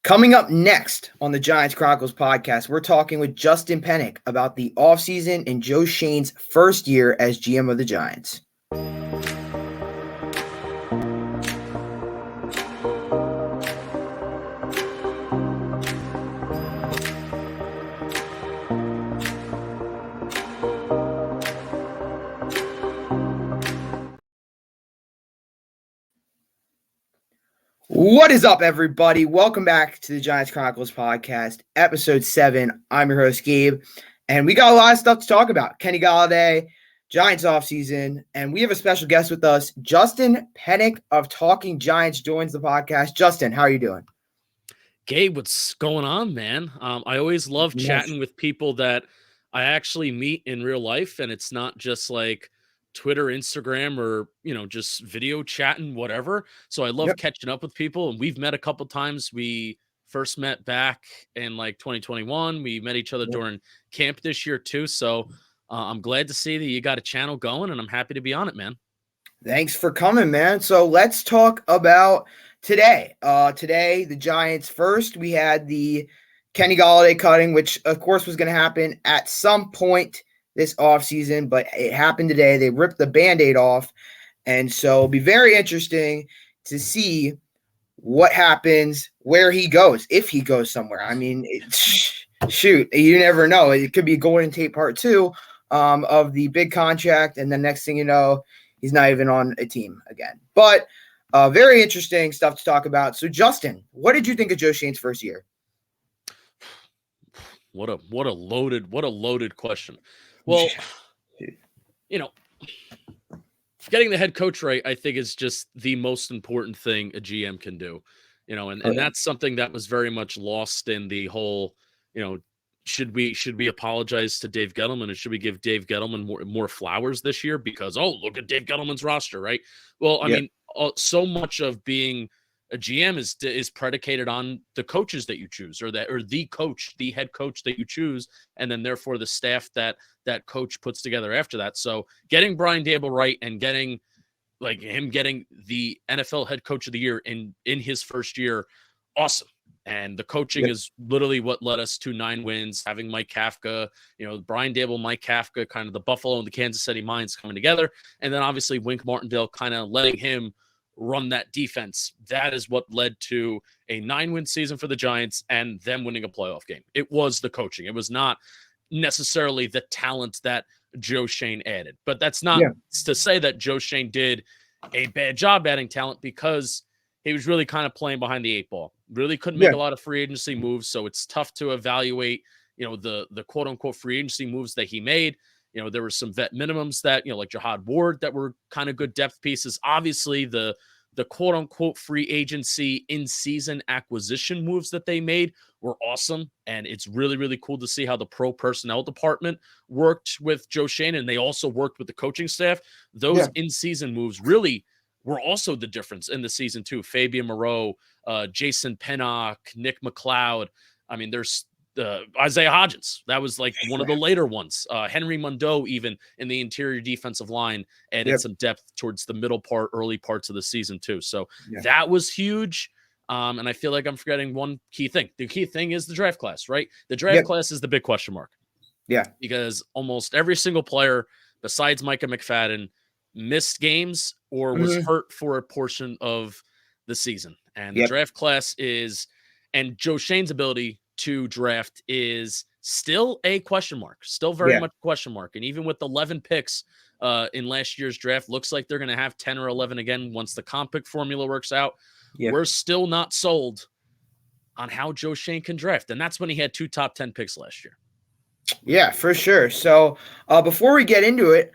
Coming up next on the Giants Chronicles podcast, we're talking with Justin Penik about the offseason and Joe Schoen's first year as GM of the Giants. What is up, everybody? Welcome back to the Giants Chronicles podcast, episode 7. I'm your host, Gabe, and we got a lot of stuff to talk about. Kenny Golladay, Giants offseason, and we have a special guest with us. Justin Penik of Talking Giants joins the podcast. Justin, how are you doing? Gabe, what's going on, man? I always love chatting with people that I actually meet in real life, and it's not just like Twitter, Instagram, or, just video chatting, whatever. So I love catching up with people, and we've met a couple times. We first met back in like 2021. We met each other during camp this year too. So I'm glad to see that you got a channel going, and I'm happy to be on it, man. Thanks for coming, man. So let's talk about today. Today, the Giants first, we had the Kenny Golladay cutting, which of course was going to happen at some point this offseason, but it happened today. They ripped the Band-Aid off. And so it'll be very interesting to see what happens, where he goes, if he goes somewhere. I mean, shoot, you never know. It could be Golden Tate Part 2 of the big contract, and the next thing you know, he's not even on a team again. But very interesting stuff to talk about. So, Justin, what did you think of Joe Schoen's first year? What a loaded question. Well, getting the head coach right, I think, is just the most important thing a GM can do. And that's something that was very much lost in the whole, should we apologize to Dave Gettleman, and should we give Dave Gettleman more flowers this year because, look at Dave Gettleman's roster, right? Well, I mean, so much of being a GM is predicated on the coaches that you choose, or the head coach that you choose, and then therefore the staff that coach puts together after that. So getting Brian Daboll right and getting the NFL head coach of the year in his first year, awesome. And the coaching is literally what led us to 9 wins, having Mike Kafka, Brian Daboll, Mike Kafka, kind of the Buffalo and the Kansas City Minds coming together. And then obviously Wink Martindale kind of letting him run that defense. That is what led to a 9-win season for the Giants and them winning a playoff game. It was the coaching. It was not necessarily the talent that Joe Schoen added. But that's not to say that Joe Schoen did a bad job adding talent, because he was really kind of playing behind the 8 ball. Really couldn't make a lot of free agency moves, so it's tough to evaluate, the quote-unquote free agency moves that he made. There were some vet minimums that, like Jahad Ward, that were kind of good depth pieces. Obviously, the quote-unquote free agency in-season acquisition moves that they made were awesome, and it's really, really cool to see how the pro personnel department worked with Joe Schoen, and they also worked with the coaching staff. Those in-season moves really were also the difference in the season too. Fabian Moreau, Jason Pinnock, Nick McLeod. I mean, there's Isaiah Hodgins. That was like one of the later ones. Henry Mondeau, even in the interior defensive line, added some depth towards the early parts of the season too. So that was huge. And I feel like I'm forgetting one key thing. The key thing is the draft class, right? The draft class is the big question mark. Yeah. Because almost every single player besides Micah McFadden missed games or was hurt for a portion of the season. And the draft class and Joe Schoen's ability to draft is still a question mark, still very much a question mark. And even with 11 picks in last year's draft, looks like they're going to have 10 or 11 again once the comp pick formula works out. We're still not sold on how Joe Schoen can draft. And that's when he had 2 top 10 picks last year. Yeah, for sure. So before we get into it,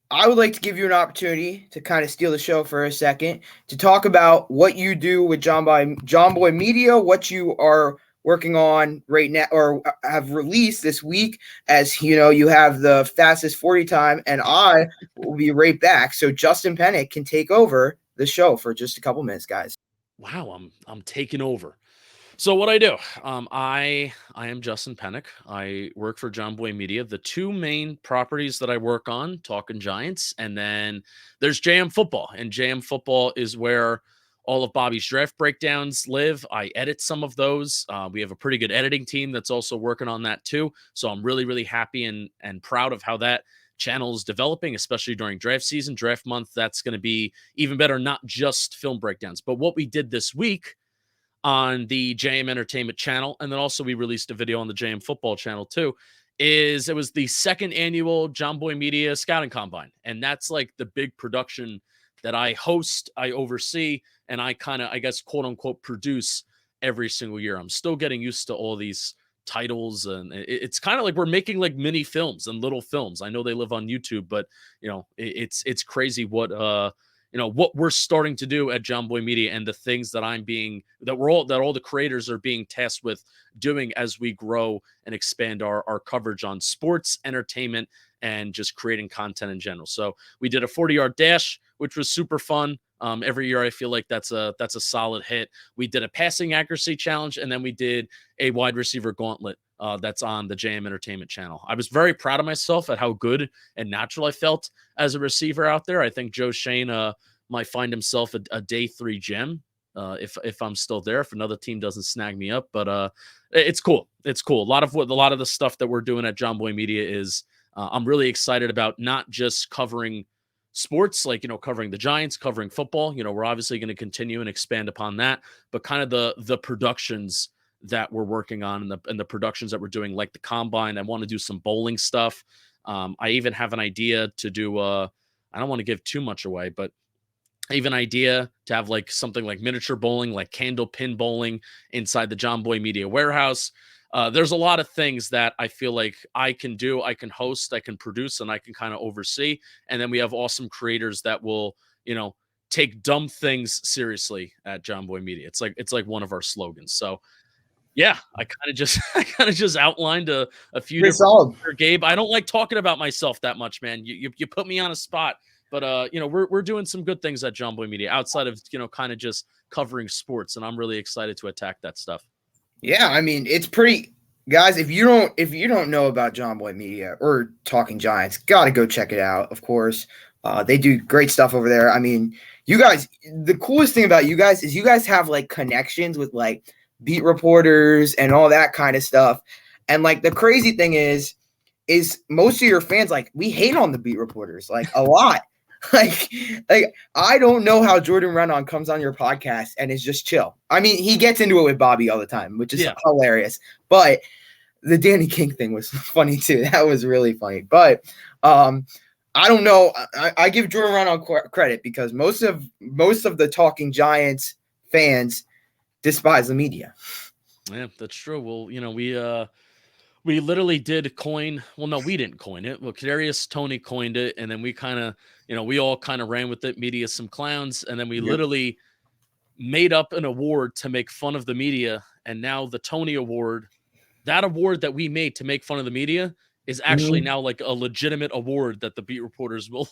I would like to give you an opportunity to kind of steal the show for a second to talk about what you do with John Boy Media, what you are working on right now or have released this week, as you have the fastest 40 time, and I will be right back. So Justin Penik can take over the show for just a couple minutes, guys. Wow, I'm taking over. So what I do, I am Justin Penik. I work for John Boy Media. The 2 main properties that I work on, Talking Giants, and then there's JM Football. And JM Football is where all of Bobby's draft breakdowns live. I edit some of those. We have a pretty good editing team that's also working on that too. So I'm really, really happy and proud of how that channel is developing, especially during draft season, draft month. That's going to be even better, not just film breakdowns, but what we did this week on the JM Entertainment channel, and then also we released a video on the JM Football channel too, is it was the second annual John Boy Media Scouting Combine. And that's like the big production that I host, I oversee, and I kind of, I guess, quote unquote, produce every single year. I'm still getting used to all these titles, and it's kind of like we're making like mini films and little films. I know they live on YouTube, but it's crazy what what we're starting to do at John Boy Media, and the things that all the creators are being tasked with doing as we grow and expand our coverage on sports, entertainment, and just creating content in general. So we did a 40-yard dash, which was super fun. Every year I feel like that's a solid hit. We did a passing accuracy challenge, and then we did a wide receiver gauntlet that's on the JM Entertainment channel. I was very proud of myself at how good and natural I felt as a receiver out there. I think Joe Shane might find himself a day 3 gem if I'm still there, if another team doesn't snag me up. But it's cool. It's cool. A lot of the stuff that we're doing at John Boy Media is I'm really excited about, not just covering sports, like, covering the Giants, covering football. We're obviously going to continue and expand upon that, but kind of the productions that we're working on and the productions that we're doing, like the Combine. I want to do some bowling stuff. I even have an idea to do, I don't want to give too much away, but I have an idea to have like something like miniature bowling, like candle pin bowling inside the John Boy Media warehouse. There's a lot of things that I feel like I can do. I can host, I can produce, and I can kind of oversee. And then we have awesome creators that will, take dumb things seriously at John Boy Media. It's like one of our slogans. So yeah, I kind of just outlined a few Pretty different solid. Gabe. I don't like talking about myself that much, man. You put me on a spot. But we're doing some good things at John Boy Media outside of kind of just covering sports, and I'm really excited to attack that stuff. Yeah, I mean, it's pretty, guys. If you don't know about John Boy Media or Talking Giants, gotta go check it out. Of course, they do great stuff over there. I mean, you guys. The coolest thing about you guys is you guys have like connections with like beat reporters and all that kind of stuff. And like the crazy thing is most of your fans, like, we hate on the beat reporters like a lot. Like I don't know how Jordan Renan comes on your podcast and is just chill. I mean, he gets into it with Bobby all the time, which is hilarious. But the Danny King thing was funny too. That was really funny. But I don't know. I give Jordan Renan credit because most of the Talking Giants fans despise the media. Yeah, that's true. Well, we literally did coin. Well, no, we didn't coin it. Well, Kadarius Toney coined it, and then we kind of, we all kind of ran with it. Media some clowns, and then we literally made up an award to make fun of the media. And now the Toney Award, that award that we made to make fun of the media, is actually now like a legitimate award that the beat reporters will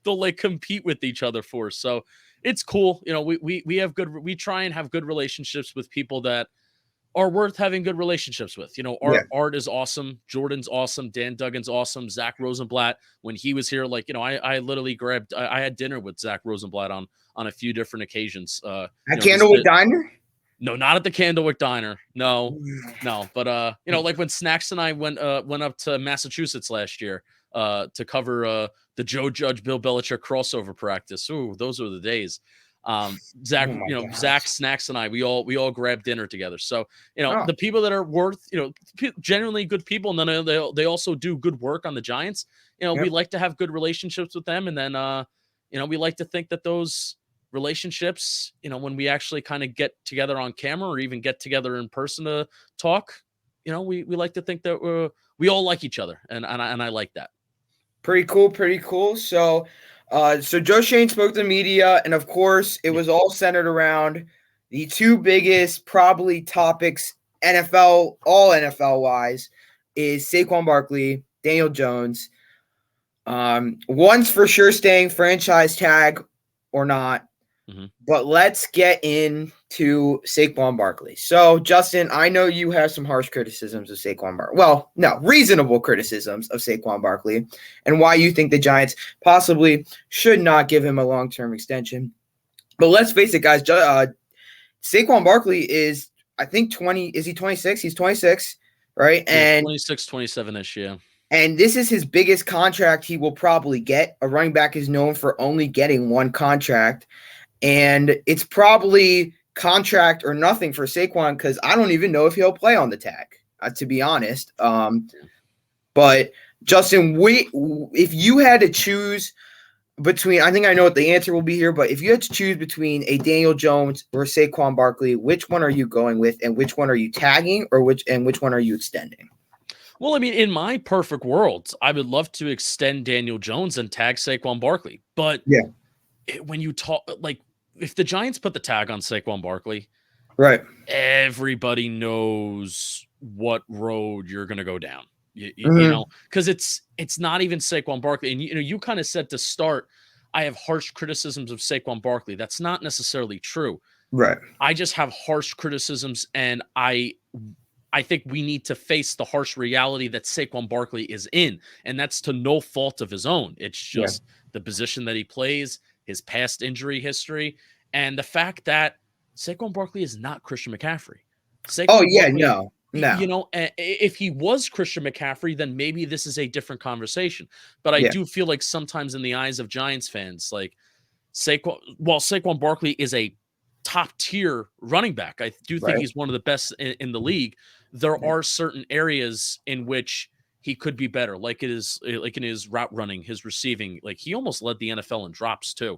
they'll compete with each other for. So it's cool. We try and have good relationships with people that are worth having good relationships with. Art is awesome. Jordan's awesome. Dan Duggan's awesome. Zach Rosenblatt, when he was here, I literally I had dinner with Zach Rosenblatt on a few different occasions. At Candlewick Diner? No, not at the Candlewick Diner. No. But like when Snacks and I went up to Massachusetts last year to cover the Joe Judge Bill Belichick crossover practice. Ooh, those were the days. Zach, Zach, Snacks, and I, we all grabbed dinner together. So the people that are worth, genuinely good people, and then they also do good work on the Giants. We like to have good relationships with them, and then we like to think that those relationships, when we actually kind of get together on camera or even get together in person to talk, we like to think that we all like each other, and I like that. Pretty cool. So Joe Shane spoke to the media, and of course, it was all centered around the two biggest probably topics all NFL wise, is Saquon Barkley, Daniel Jones. One's for sure staying franchise tag or not. But let's get into Saquon Barkley. So, Justin, I know you have some harsh criticisms of Saquon Barkley. Well, no, reasonable criticisms of Saquon Barkley and why you think the Giants possibly should not give him a long-term extension. But let's face it, guys. Saquon Barkley is, I think, 20. Is he 26? He's 26, right? Yeah, And 26, 27-ish, yeah. And this is his biggest contract he will probably get. A running back is known for only getting one contract. And it's probably contract or nothing for Saquon because I don't even know if he'll play on the tag, to be honest. But Justin, if you had to choose between, I think I know what the answer will be here, but if you had to choose between a Daniel Jones or Saquon Barkley, which one are you going with, and which one are you tagging, or which one are you extending? Well, I mean, in my perfect world, I would love to extend Daniel Jones and tag Saquon Barkley. But yeah, when you talk, like, if the Giants put the tag on Saquon Barkley, right, everybody knows what road you're going to go down. You mm-hmm. know, because it's not even Saquon Barkley. And, you kind of said to start, I have harsh criticisms of Saquon Barkley. That's not necessarily true. Right. I just have harsh criticisms, and I think we need to face the harsh reality that Saquon Barkley is in, and that's to no fault of his own. It's just the position that he plays, his past injury history, and the fact that Saquon Barkley is not Christian McCaffrey. No. You know, if he was Christian McCaffrey, then maybe this is a different conversation. But I do feel like sometimes in the eyes of Giants fans, like Saquon Barkley is a top tier running back. I do think he's one of the best in the league. There are certain areas in which he could be better, like in his route running, his receiving. Like he almost led the NFL in drops too.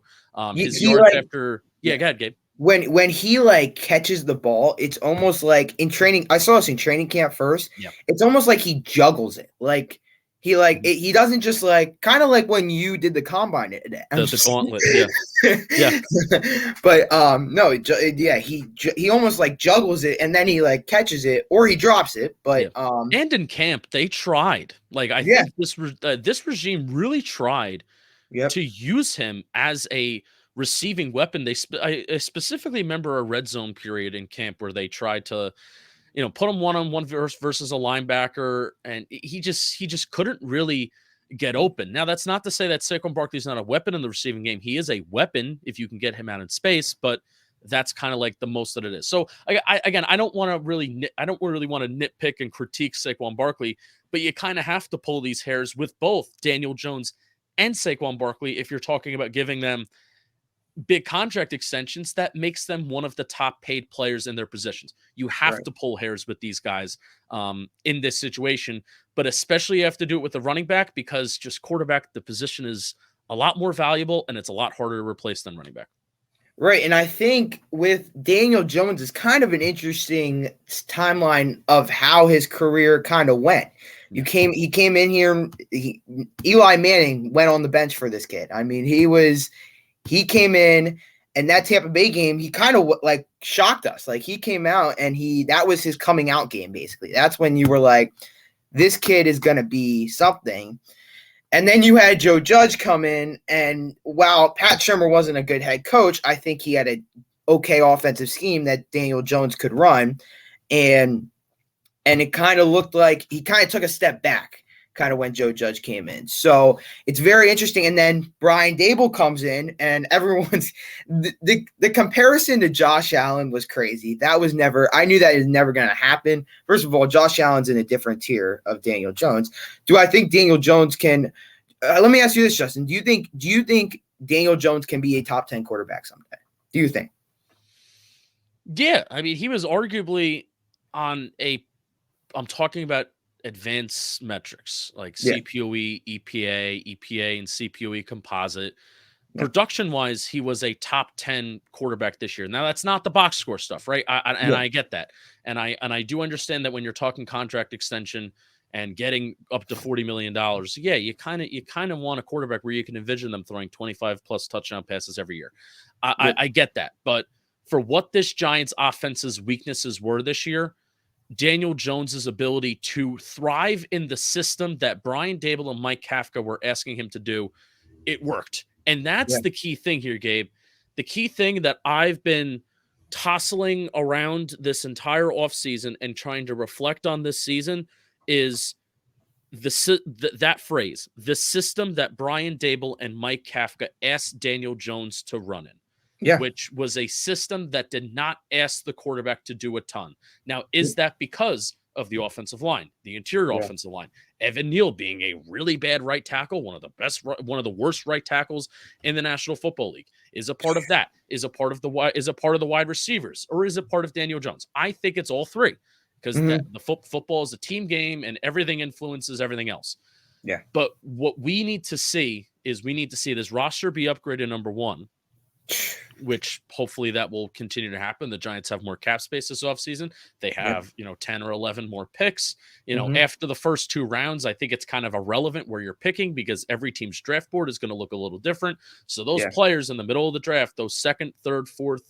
His yards after, go ahead, Gabe. When he like catches the ball, it's almost like in training. I saw this in training camp first. Yeah. It's almost like he juggles it. Like he doesn't just like kind of like when you did the combine today. The gauntlet, yeah. But no, he almost like juggles it and then he like catches it or he drops it. But and in camp they tried. Like I think this regime really tried to use him as a receiving weapon. I specifically remember a red zone period in camp where they tried to, put him one-on-one versus a linebacker, and he just couldn't really get open. Now, that's not to say that Saquon Barkley is not a weapon in the receiving game. He is a weapon if you can get him out in space, but that's kind of like the most that it is. So I don't really want to nitpick and critique Saquon Barkley, but you kind of have to pull these hairs with both Daniel Jones and Saquon Barkley if you're talking about giving them big contract extensions that makes them one of the top paid players in their positions. You have to pull hairs with these guys in this situation, but especially you have to do it with the running back because just quarterback, the position is a lot more valuable and it's a lot harder to replace than running back. Right. And I think with Daniel Jones is kind of an interesting timeline of how his career kind of went. He came in here. Eli Manning went on the bench for this kid. I mean, he came in, and that Tampa Bay game, he kind of like shocked us. Like he came out and that was his coming out game. Basically, that's when you were like, this kid is going to be something. And then you had Joe Judge come in, and while Pat Shurmur wasn't a good head coach, I think he had an okay offensive scheme that Daniel Jones could run. And it kind of looked like he kind of took a step back kind of when Joe Judge came in. So it's very interesting. And then Brian Daboll comes in, and everyone's the comparison to Josh Allen was crazy. I knew that is never going to happen. First of all, Josh Allen's in a different tier of Daniel Jones. Do I think Daniel Jones can, let me ask you this, Justin, do you think Daniel Jones can be a top 10 quarterback someday? Do you think? Yeah. I mean, he was arguably I'm talking about advanced metrics like CPOE, EPA, and CPOE composite. Production wise, he was a top 10 quarterback this year. Now that's not the box score stuff, right? I get that. And I do understand that when you're talking contract extension and getting up to $40 million, you kind of want a quarterback where you can envision them throwing 25 plus touchdown passes every year. I get that. But for what this Giants offense's weaknesses were this year, Daniel Jones's ability to thrive in the system that Brian Daboll and Mike Kafka were asking him to do, it worked. And that's the key thing here, Gabe. The key thing that I've been tossing around this entire offseason and trying to reflect on this season is that phrase, the system that Brian Daboll and Mike Kafka asked Daniel Jones to run in. Yeah. which was a system that did not ask the quarterback to do a ton. Now, is that because of the offensive line, the interior offensive line, Evan Neal being a really bad right tackle, one of the worst right tackles in the National Football League, is a part of that, is a part of the wide receivers, or is it part of Daniel Jones? I think it's all three, because football is a team game and everything influences everything else. Yeah. But what we need to see is this roster be upgraded, number one, which hopefully that will continue to happen. The Giants have more cap space this offseason. They have, 10 or 11 more picks. After the first 2 rounds, I think it's kind of irrelevant where you're picking, because every team's draft board is going to look a little different. So those players in the middle of the draft, those second, third, fourth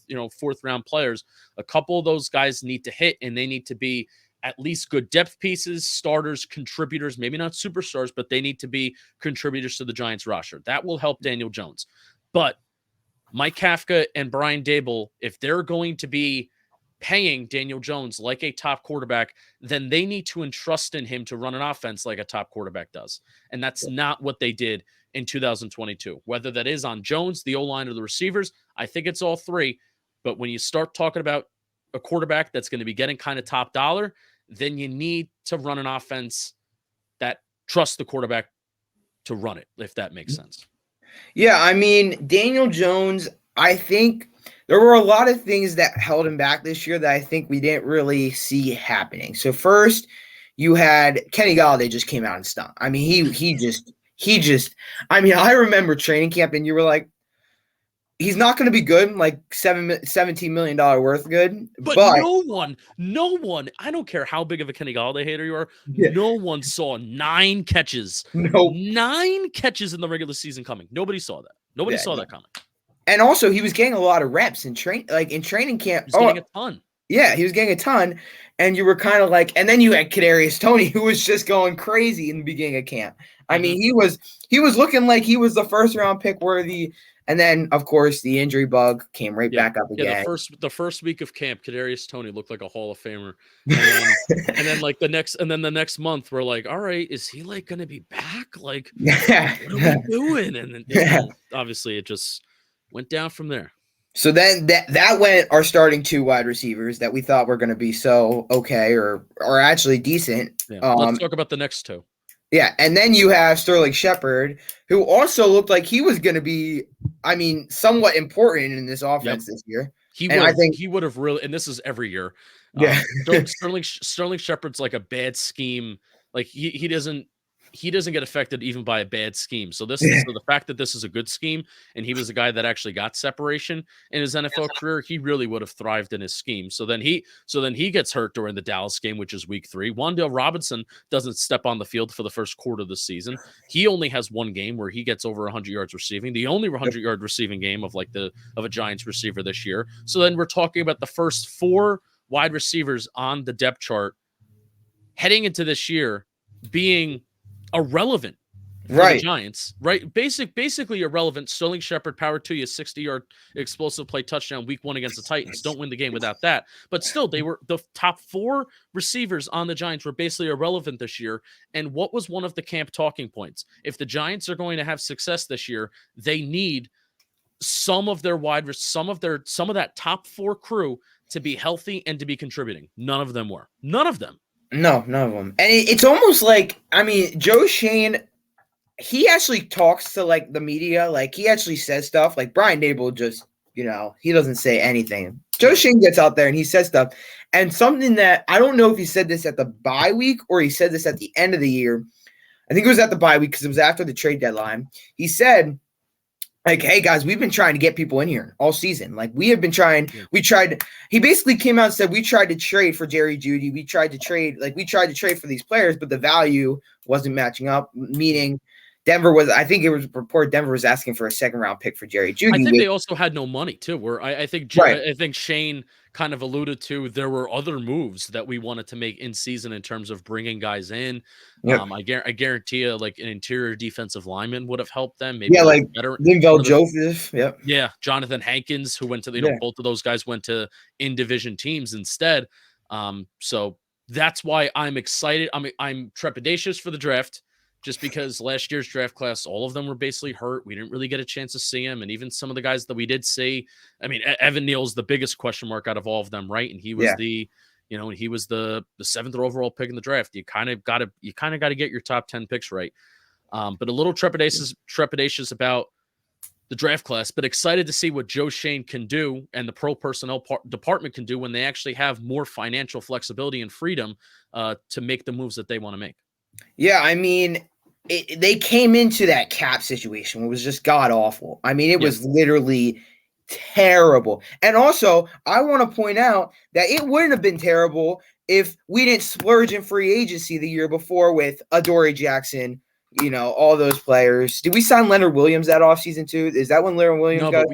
round players, a couple of those guys need to hit, and they need to be at least good depth pieces, starters, contributors, maybe not superstars, but they need to be contributors to the Giants roster. That will help Daniel Jones. But Mike Kafka and Brian Daboll, if they're going to be paying Daniel Jones like a top quarterback, then they need to entrust in him to run an offense like a top quarterback does. And that's not what they did in 2022. Whether that is on Jones, the O-line, or the receivers, I think it's all three. But when you start talking about a quarterback that's going to be getting kind of top dollar, then you need to run an offense that trusts the quarterback to run it, if that makes sense. Yeah, I mean, Daniel Jones, I think there were a lot of things that held him back this year that I think we didn't really see happening. So first, you had Kenny Golladay just came out and stunk. I mean, he just I mean, I remember training camp and you were like, he's not going to be good, like $17 million worth good. But no one, I don't care how big of a Kenny Golladay hater you are, no one saw 9 catches. Nope. 9 catches in the regular season coming. Nobody saw that. Nobody saw that coming. And also, he was getting a lot of reps in training camp. He was getting a ton. Yeah, he was getting a ton. And you were kind of like, and then you had Kadarius Toney, who was just going crazy in the beginning of camp. I mean, he was looking like he was the first round pick worthy. And then, of course, the injury bug came back up again. Yeah, the first week of camp, Kadarius Toney looked like a Hall of Famer. And then the next month, we're like, all right, is he like going to be back? Like, what are we doing? And then obviously it just went down from there. So then that went our starting 2 wide receivers that we thought were going to be so okay or actually decent. Yeah. Let's talk about the next 2. Yeah, and then you have Sterling Shepard, who also looked like he was going to be, I mean, somewhat important in this offense this year. I think he would have really, and this is every year. Yeah, Sterling Shepard's like a bad scheme. Like he doesn't get affected even by a bad scheme. So the fact that this is a good scheme, and he was a guy that actually got separation in his NFL career, he really would have thrived in his scheme. So then he gets hurt during the Dallas game, which is week 3. Wan'Dale Robinson doesn't step on the field for the first quarter of the season. He only has 1 game where he gets over 100 yards receiving, the only 100-yard receiving game of a Giants receiver this year. So then we're talking about the first 4 wide receivers on the depth chart heading into this year being irrelevant for the Giants, right? Basically irrelevant. Sterling Shepard, power to you, 60-yard explosive play touchdown week 1 against the Titans. Don't win the game without that. But still, they were the top 4 receivers on the Giants were basically irrelevant this year. And what was one of the camp talking points? If the Giants are going to have success this year, they need some of that top 4 crew to be healthy and to be contributing. None of them were. None of them. No, none of them. And it's almost like, I mean, Joe Schoen, he actually talks to like the media. Like he actually says stuff. Like Brian Daboll just, he doesn't say anything. Joe Schoen gets out there and he says stuff. And something that I don't know if he said this at the bye week or he said this at the end of the year. I think it was at the bye week because it was after the trade deadline. He said, like, hey guys, we've been trying to get people in here all season. Like we have been trying. He basically came out and said we tried to trade for Jerry Jeudy. We tried to trade for these players, but the value wasn't matching up. Meaning, I think it was reported Denver was asking for a 2nd-round pick for Jerry Jeudy. I think they also had no money too. Where I think Shane kind of alluded to there were other moves that we wanted to make in season in terms of bringing guys in. Yep. I guarantee you, like an interior defensive lineman would have helped them. Maybe like better. Linval Joseph. Yep. Yeah, Jonathan Hankins, who went to both of those guys went to in division teams instead. So that's why I'm excited. I'm trepidatious for the draft just because last year's draft class, all of them were basically hurt. We didn't really get a chance to see him. And even some of the guys that we did see, I mean, Evan Neal's the biggest question mark out of all of them, right? And he was the 7th overall pick in the draft. You kind of got to get your top 10 picks right. But a little trepidatious about the draft class, but excited to see what Joe Schoen can do and the pro personnel department can do when they actually have more financial flexibility and freedom to make the moves that they want to make. Yeah, I mean, they came into that cap situation. It was just god awful. I mean, it was literally terrible. And also, I want to point out that it wouldn't have been terrible if we didn't splurge in free agency the year before with Adoree Jackson, all those players. Did we sign Leonard Williams that offseason too? Is that when Leonard Williams got?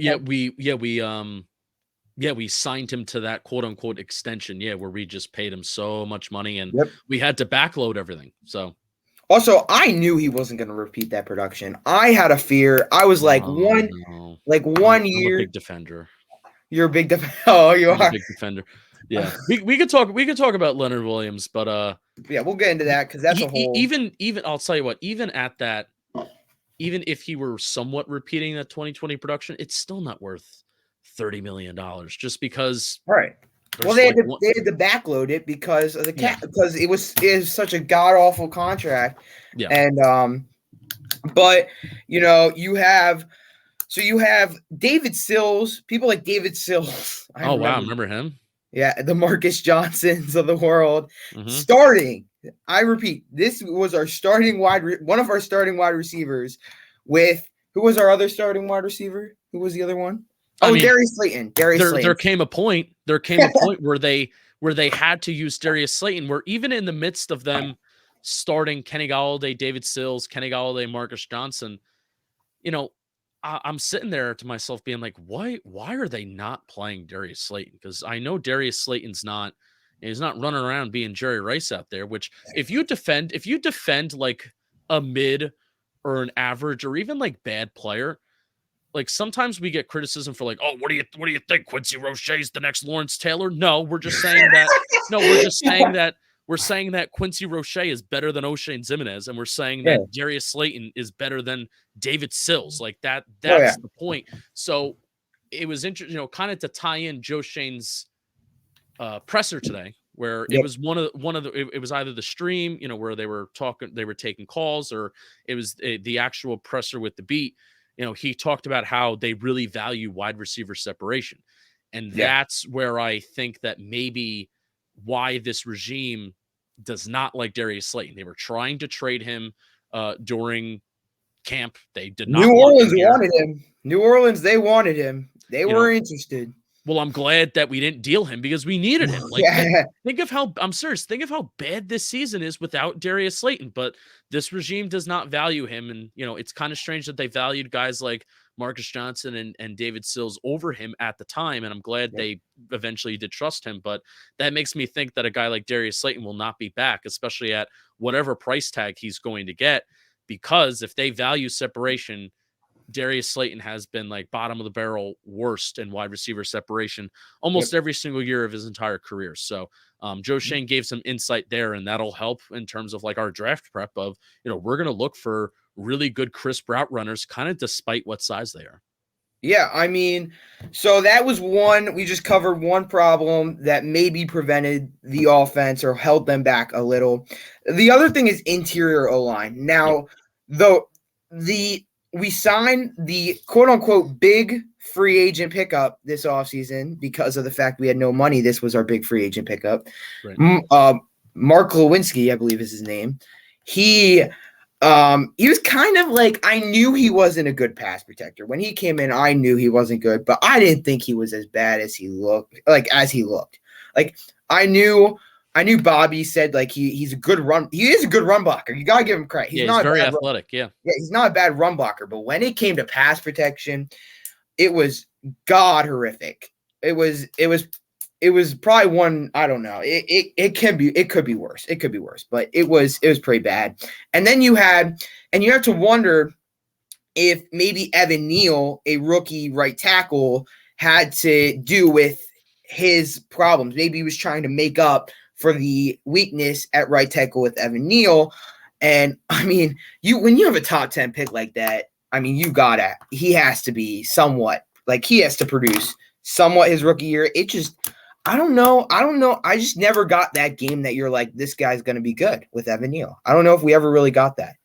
We signed him to that quote unquote extension. Yeah, where we just paid him so much money and we had to backload everything. So also, I knew he wasn't going to repeat that production. I had a fear. I was like, one year. I'm a big defender. You're a big defender. Oh, you are a big defender. Yeah, we could talk about Leonard Williams, but yeah, we'll get into that because that's a whole. Even I'll tell you what. Even at that, even if he were somewhat repeating that 2020 production, it's still not worth $30 million just because. Right. Well, they had to backload it because of the cap because it was such a god awful contract. Yeah. And but you have David Sills, people like David Sills. I remember him. Yeah, the Marcus Johnsons of the world starting. I repeat, this was our one of our starting wide receivers. With who was our other starting wide receiver? Who was the other one? Darius Slayton. There came a point where they had to use Darius Slayton, where even in the midst of them starting Kenny Golladay, David Sills, Kenny Golladay, Marcus Johnson, I'm sitting there to myself being like, why are they not playing Darius Slayton? Because I know Darius Slayton's he's not running around being Jerry Rice out there, which if you defend like a mid or an average or even like bad player, like sometimes we get criticism for like, oh, what do you think? Quincy Roche's the next Lawrence Taylor? No, we're just saying that. We're saying that Quincy Roche is better than O'Shane Ximines, and we're saying that Darius Slayton is better than David Sills. Like that's the point. So it was interesting, kind of to tie in Joe Shane's presser today, where it was it was either the stream, where they were taking calls, or it was the actual presser with the beat. He talked about how they really value wide receiver separation. And that's where I think that maybe why this regime does not like Darius Slayton. They were trying to trade him during camp. They did not. New Orleans wanted him. New Orleans, they wanted him. They were interested. Well, I'm glad that we didn't deal him because we needed him. Like, think of how bad this season is without Darius Slayton. But this regime does not value him. And, it's kind of strange that they valued guys like Marcus Johnson and David Sills over him at the time. And I'm glad they eventually did trust him. But that makes me think that a guy like Darius Slayton will not be back, especially at whatever price tag he's going to get. Because if they value separation, Darius Slayton has been like bottom of the barrel worst in wide receiver separation almost every single year of his entire career. So Joe Schoen gave some insight there, and that'll help in terms of like our draft prep of, we're going to look for really good crisp route runners kind of despite what size they are. Yeah, I mean, so that was we just covered one problem that maybe prevented the offense or held them back a little. The other thing is interior O-line. Now, we signed the quote-unquote big free agent pickup this offseason because of the fact we had no money. This was our big free agent pickup. Right. Mark Lewinsky, I believe is his name. He was kind of like, I knew he wasn't a good pass protector. When he came in, I knew he wasn't good, but I didn't think he was as bad as he looked. Like I knew Bobby said like he's a good run. He is a good run blocker. You gotta give him credit. He's not very athletic. Yeah, he's not a bad run blocker. But when it came to pass protection, it was god horrific. It was probably one. I don't know. It could be worse. It could be worse. But it was pretty bad. And then you have to wonder if maybe Evan Neal, a rookie right tackle, had to do with his problems. Maybe he was trying to make up for the weakness at right tackle with Evan Neal. And I mean, when you have a top 10 pick like that, I mean, he has to be somewhat like he has to produce somewhat his rookie year. I don't know. I just never got that game that you're like, this guy's going to be good with Evan Neal. I don't know if we ever really got that.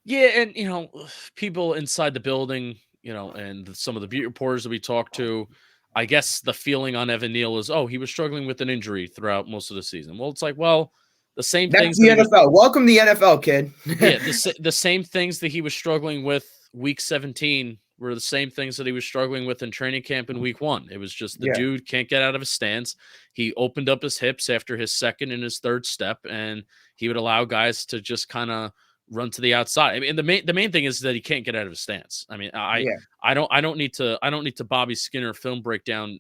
Yeah. And, people inside the building, and some of the beat reporters that we talked to, I guess the feeling on Evan Neal is, oh, he was struggling with an injury throughout most of the season. Well, it's like, well, the same That's things the that he was. NFL. Welcome to the NFL, kid. Yeah, the same things that he was struggling with week 17 were the same things that he was struggling with in training camp in week 1. It was just the dude can't get out of his stance. He opened up his hips after his second and his third step, and he would allow guys to just kind of run to the outside. I mean, the main thing is that he can't get out of his stance. I mean, I don't need to Bobby Skinner film breakdown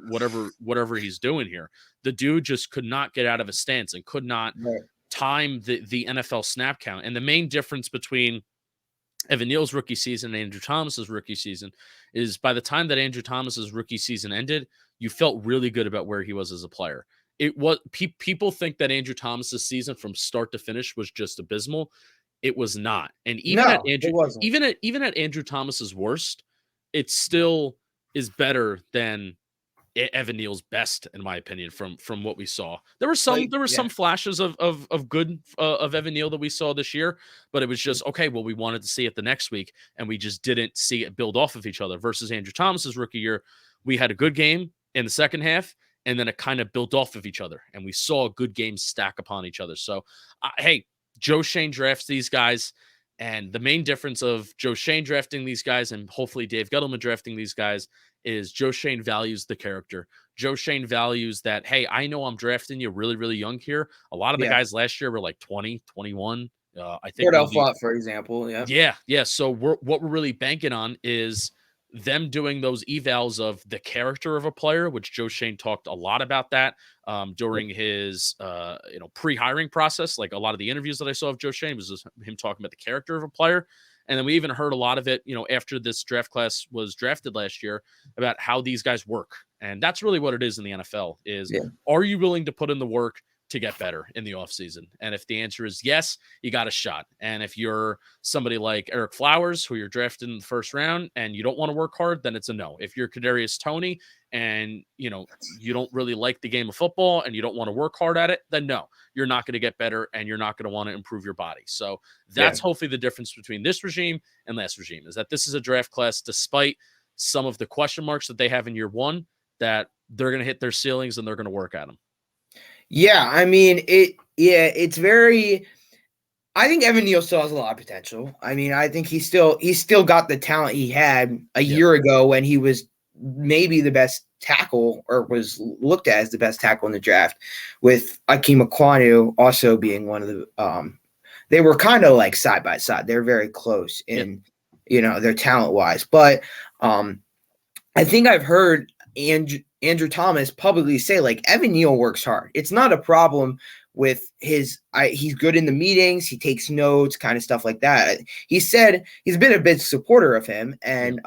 whatever he's doing here. The dude just could not get out of his stance and could not time the NFL snap count. And the main difference between Evan Neal's rookie season and Andrew Thomas's rookie season is by the time that Andrew Thomas's rookie season ended, you felt really good about where he was as a player. It was people think that Andrew Thomas's season from start to finish was just abysmal. It was not. And even at Andrew Thomas's worst, it still is better than Evan Neal's best, in my opinion, from what we saw. There were some flashes of good of Evan Neal that we saw this year, but it was just okay. Well, we wanted to see it the next week, and we just didn't see it build off of each other. Versus Andrew Thomas's rookie year, we had a good game in the second half, and then it kind of built off of each other, and we saw good games stack upon each other. So, hey, Joe Schoen drafts these guys. And the main difference of Joe Schoen drafting these guys and hopefully Dave Gettleman drafting these guys is Joe Schoen values the character. Joe Schoen values that, hey, I know I'm drafting you really, really young here. A lot of the guys last year were like 20, 21. I think Cordell Flott, for example. Yeah. So what we're really banking on is them doing those evals of the character of a player, which Joe Schoen talked a lot about that during his pre-hiring process. Like a lot of the interviews that I saw of Joe Schoen was just him talking about the character of a player. And then we even heard a lot of it, after this draft class was drafted last year about how these guys work. And that's really what it is in the NFL is, are you willing to put in the work to get better in the offseason? And if the answer is yes, you got a shot. And if you're somebody like Eric Flowers, who you're drafted in the first round and you don't want to work hard, then it's a no. If you're Kadarius Toney and you don't really like the game of football and you don't want to work hard at it, then no, you're not going to get better and you're not going to want to improve your body. So that's hopefully the difference between this regime and last regime, is that this is a draft class, despite some of the question marks that they have in year one, that they're going to hit their ceilings and they're going to work at them. Yeah, I mean, it's very. I think Evan Neal still has a lot of potential. I mean, I think he's still got the talent he had a year ago when he was maybe the best tackle or was looked at as the best tackle in the draft, with Akeem Ekwonu also being one of the. They were kind of like side by side. They're very close in their talent wise, but I think I've heard Andrew Thomas publicly say, like, Evan Neal works hard. It's not a problem with he's good in the meetings. He takes notes, kind of stuff like that. He said he's been a big supporter of him. And,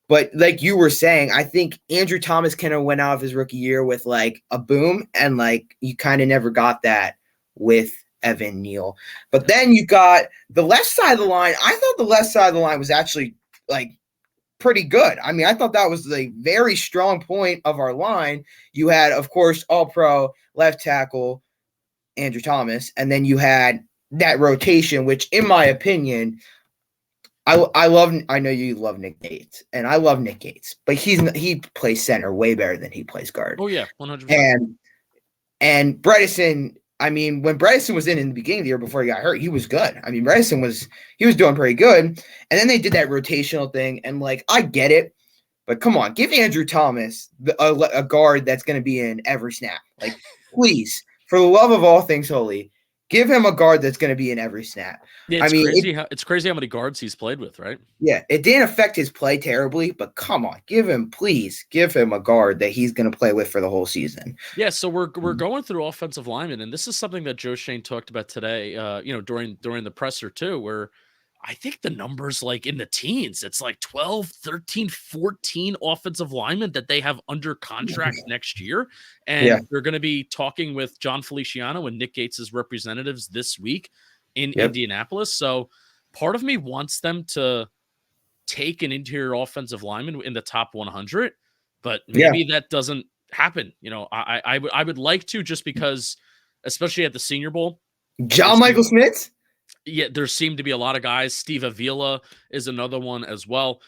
but like you were saying, I think Andrew Thomas kind of went out of his rookie year with like a boom, and like you kind of never got that with Evan Neal. But then you got the left side of the line. I thought the left side of the line was actually like pretty good. I mean, I thought that was the very strong point of our line. You had, of course, all-pro left tackle Andrew Thomas, and then you had that rotation, which, in my opinion, I love. I know you love Nick Gates, and I love Nick Gates, but he plays center way better than he plays guard. Oh yeah, 100%. And Bredesen. I mean, when Bredesen was in the beginning of the year before he got hurt, he was good. I mean, Bredesen was doing pretty good. And then they did that rotational thing, and like, I get it, but come on, give Andrew Thomas a guard that's going to be in every snap. Like, please, for the love of all things holy, give him a guard that's going to be in every snap. Yeah, it's crazy how many guards he's played with, right? Yeah, it didn't affect his play terribly, but come on, please give him a guard that he's going to play with for the whole season. Yeah, so we're going through offensive linemen, and this is something that Joe Schoen talked about today, during the presser too, where I think the numbers like in the teens, it's like 12, 13, 14 offensive linemen that they have under contract next year. And they're going to be talking with John Feliciano and Nick Gates' representatives this week. in Indianapolis. So part of me wants them to take an interior offensive lineman in the top 100, but maybe that doesn't happen. I would like to, just because, especially at the Senior Bowl, John Michael Schmitz. Yeah, there seem to be a lot of guys. Steve Avila is another one as well.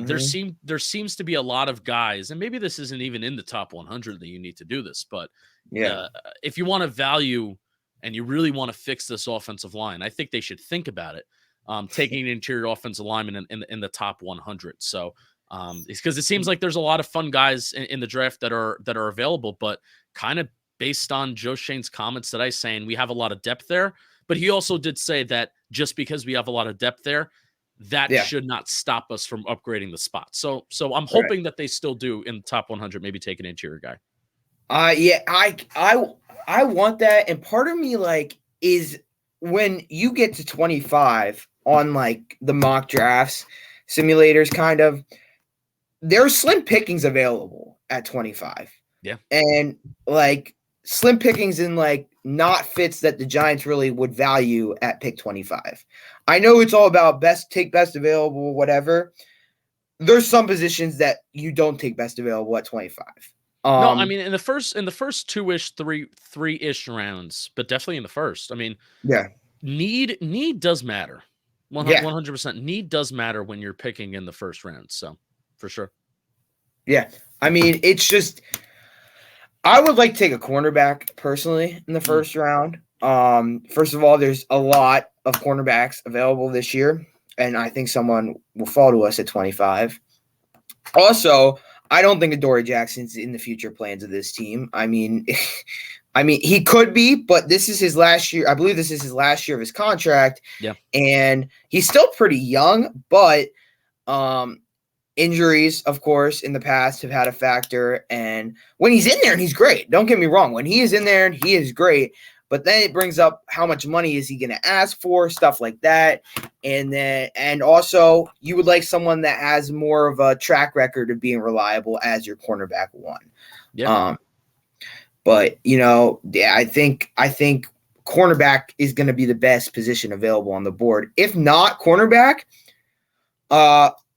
There seems to be a lot of guys, and maybe this isn't even in the top 100 that you need to do this, but if you want to value and you really want to fix this offensive line, I think they should think about it. Taking an interior offensive lineman in the top 100. So it's because it seems like there's a lot of fun guys in the draft that are available, but kind of based on Joe Shane's comments today saying we have a lot of depth there. But he also did say that just because we have a lot of depth there, that should not stop us from upgrading the spot. So I'm hoping that they still do in the top 100, maybe take an interior guy. I want that. And part of me is when you get to 25 on the mock drafts, simulators, kind of, there's slim pickings available at 25. Yeah. And slim pickings in not fits that the Giants really would value at pick 25. I know it's all about best available, whatever. There's some positions that you don't take best available at 25. No, I mean in the first two-ish, three-ish rounds, but definitely in the first. I mean, need does matter. 100% need does matter when you're picking in the first round. So for sure. Yeah. I mean, it's just, I would like to take a cornerback personally in the first round. First of all, there's a lot of cornerbacks available this year, and I think someone will fall to us at 25. Also, I don't think Adoree Jackson's in the future plans of this team. I mean, he could be, but this is his last year. I believe this is his last year of his contract. Yeah. And he's still pretty young, but injuries, of course, in the past have had a factor. And when he's in there, and he's great. Don't get me wrong. When he is in there, he is great. But then it brings up how much money is he going to ask for, stuff like that. And also you would like someone that has more of a track record of being reliable as your cornerback one. Yeah. But I think cornerback is going to be the best position available on the board. If not cornerback,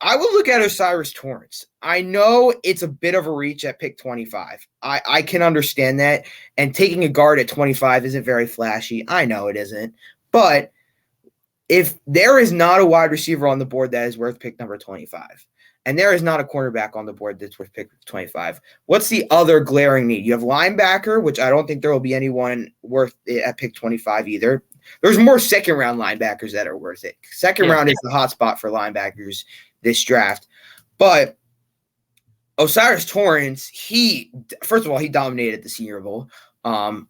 I would look at Osiris Torrance. I know it's a bit of a reach at pick 25. I can understand that. And taking a guard at 25 isn't very flashy. I know it isn't. But if there is not a wide receiver on the board that is worth pick number 25, and there is not a cornerback on the board that's worth pick 25, what's the other glaring need? You have linebacker, which I don't think there will be anyone worth it at pick 25 either. There's more second-round linebackers that are worth it. Second round is the hot spot for linebackers this draft. But Osiris Torrance, first of all, he dominated the Senior Bowl.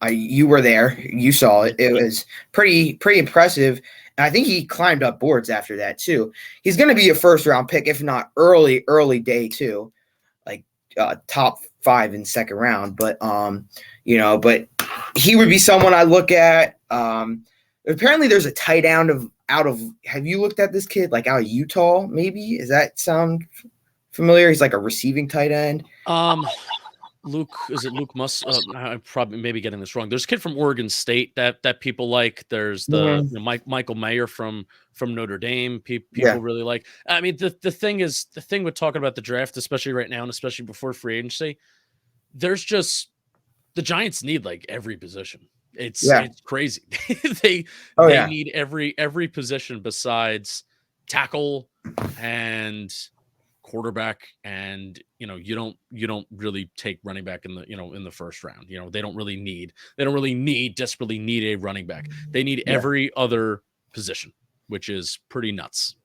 You were there. You saw it. It was pretty impressive. And I think he climbed up boards after that too. He's going to be a first-round pick, if not early day too, top 5 in second round. But but he would be someone I look at. Apparently, there's a tight end out of. Have you looked at this kid out of Utah? Maybe, does that sound familiar? He's like a receiving tight end. Luke I'm probably maybe getting this wrong. There's a kid from Oregon State that people like. There's the Michael Mayer from Notre Dame. People really like. I mean, the thing with talking about the draft, especially right now and especially before free agency, there's just the Giants need every position. It's crazy. they need every position besides tackle and quarterback, and you don't really take running back in the first round. They don't really desperately need a running back. They need every other position, which is pretty nuts.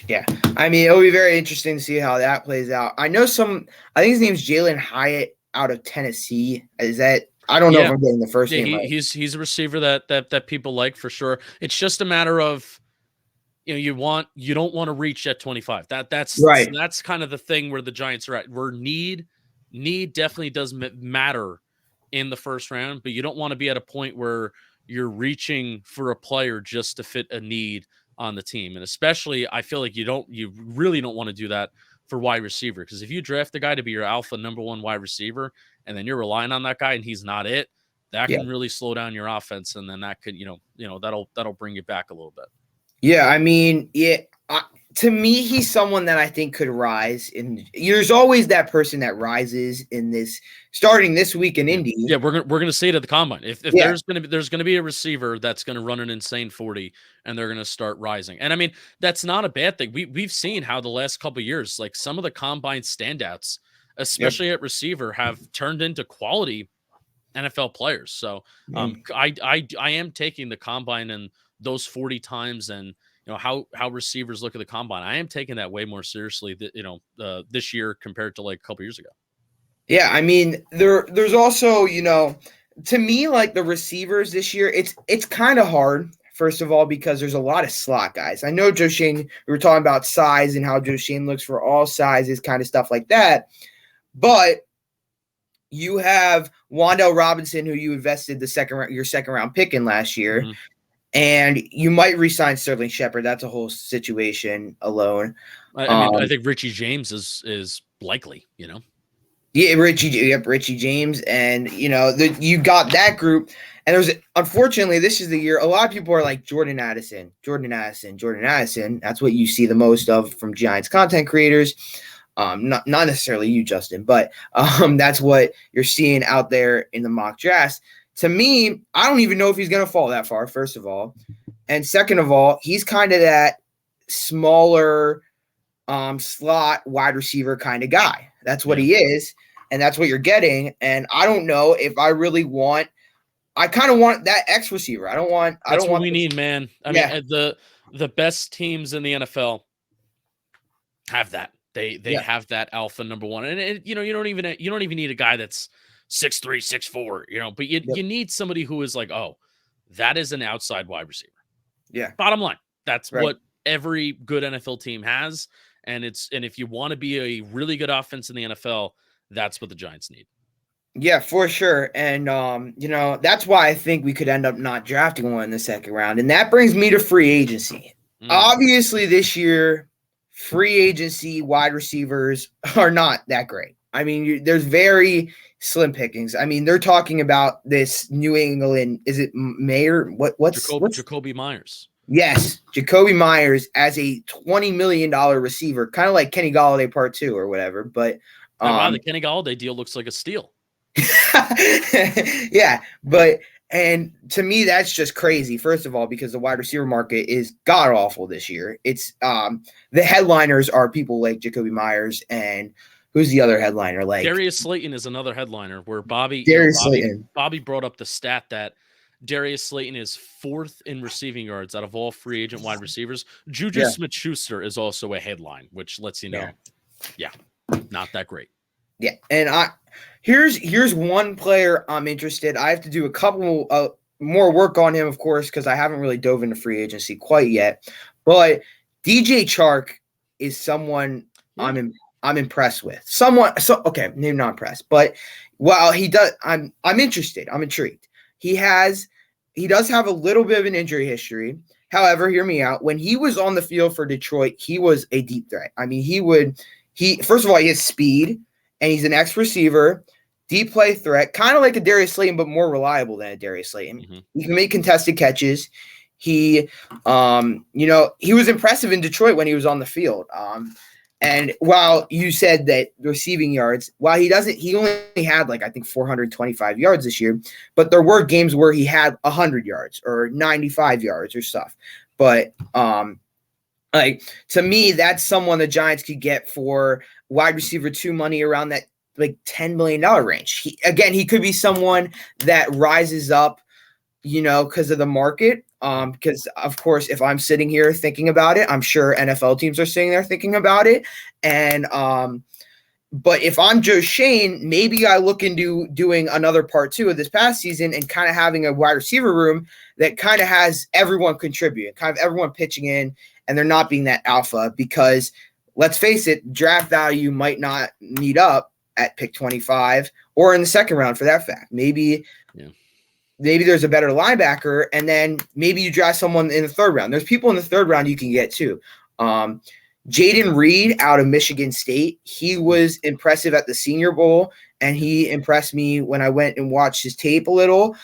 Yeah. I mean, it'll be very interesting to see how that plays out. I think his name's Jalen Hyatt out of Tennessee. I don't know if I'm getting the first name right. He's a receiver that people like for sure. It's just a matter of you don't want to reach at 25. That's right. That's kind of the thing where the Giants are at. Where need definitely does matter in the first round, but you don't want to be at a point where you're reaching for a player just to fit a need on the team. And especially, I feel like you really don't want to do that for wide receiver, because if you draft the guy to be your alpha number one wide receiver and then you're relying on that guy and he's not it, that can really slow down your offense, and then that could, that'll bring you back a little bit. Yeah, I mean, to me, he's someone that I think could rise. There's always that person that rises in this, starting this week in Indy. Yeah, we're gonna say it at the combine. If there's gonna be a receiver that's gonna run an insane 40, and they're gonna start rising. And I mean, that's not a bad thing. We've seen how the last couple of years, like some of the combine standouts, especially at receiver, have turned into quality NFL players. So I am taking the combine and those 40 times, and how receivers look at the combine. I am taking that way more seriously this year compared to like a couple years ago. Yeah, I mean, there's also, to me, like the receivers this year, it's kind of hard, first of all, because there's a lot of slot guys. I know Joe Shane, we were talking about size and how Joe Shane looks for all sizes, kind of stuff like that. But you have Wan'Dale Robinson, who you invested your second round pick in last year. Mm-hmm. And you might re-sign Sterling Shepard. That's a whole situation alone. I think Richie James is likely, Yeah, Richie James. And, you got that group. And unfortunately, this is the year. A lot of people are like Jordan Addison. That's what you see the most of from Giants content creators. Not necessarily you, Justin, but that's what you're seeing out there in the mock drafts. To me, I don't even know if he's going to fall that far, first of all. And second of all, he's kind of that smaller slot wide receiver kind of guy. That's what he is, and that's what you're getting. And I don't know if I really want – I kind of want that X receiver. That's what we need, man. I mean, the best teams in the NFL have that. They have that alpha number one. And you don't even need a guy that's 6'3", 6'4", but you need somebody who is like, oh, that is an outside wide receiver. Yeah. Bottom line, that's what every good NFL team has. And if you want to be a really good offense in the NFL, that's what the Giants need. Yeah, for sure. And, that's why I think we could end up not drafting one in the second round. And that brings me to free agency. Obviously, this year, free agency wide receivers are not that great. I mean, there's very slim pickings. I mean, they're talking about this New England. Is it Mayer? What's Jacoby Myers? Yes, Jacoby Myers as a $20 million receiver, kind of like Kenny Golladay Part 2 or whatever. But wow, the Kenny Golladay deal looks like a steal. Yeah, and to me, that's just crazy. First of all, because the wide receiver market is god awful this year. It's the headliners are people like Jacoby Myers and. Who's the other headliner? Like Darius Slayton is another headliner where Bobby brought up the stat that Darius Slayton is fourth in receiving yards out of all free agent wide receivers. Juju Smith-Schuster is also a headline, which lets you know, not that great. Yeah, and here's one player I'm interested. I have to do a couple more work on him, of course, because I haven't really dove into free agency quite yet. But DJ Chark is someone I'm impressed with. Maybe not impressed, but while he does, I'm interested. I'm intrigued. He does have a little bit of an injury history. However, hear me out. When he was on the field for Detroit, he was a deep threat. I mean, first of all, he has speed, and he's an X receiver, deep play threat, kind of like a Darius Slayton, but more reliable than a Darius Slayton. Mm-hmm. He can make contested catches. He was impressive in Detroit when he was on the field. And while you said that receiving yards, he only had like, I think 425 yards this year, but there were games where he had 100 yards or 95 yards or stuff. But to me, that's someone the Giants could get for wide receiver 2 money around that like $10 million range. He could be someone that rises up, because of the market. Because of course, if I'm sitting here thinking about it, I'm sure NFL teams are sitting there thinking about it. And, but if I'm Joe Shane, maybe I look into doing another part 2 of this past season and kind of having a wide receiver room that kind of has everyone contributing, kind of everyone pitching in, and they're not being that alpha, because let's face it, draft value might not meet up at pick 25 or in the second round for that fact. Maybe there's a better linebacker, and then maybe you draft someone in the third round. There's people in the third round you can get too. Jaden Reed out of Michigan State, he was impressive at the Senior Bowl, and he impressed me when I went and watched his tape a little.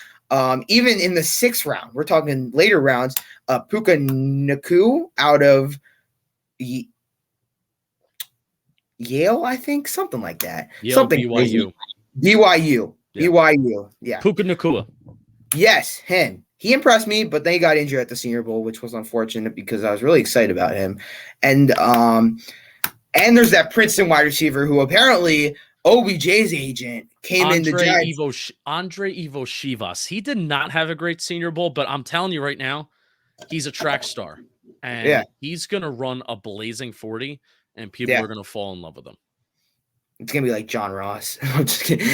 Even in the 6th round, we're talking later rounds, Puka Naku out of Yale, I think, something like that. Yale, Something BYU. crazy. BYU. Yeah. BYU. Yeah. Puka Nakua. Yes, him. He impressed me, but then he got injured at the Senior Bowl, which was unfortunate because I was really excited about him. And there's that Princeton wide receiver who apparently OBJ's agent came in the Giants. Andre Ivo Shivas. He did not have a great Senior Bowl, but I'm telling you right now, he's a track star. And he's going to run a blazing 40, and people are going to fall in love with him. It's going to be like John Ross. I'm just kidding.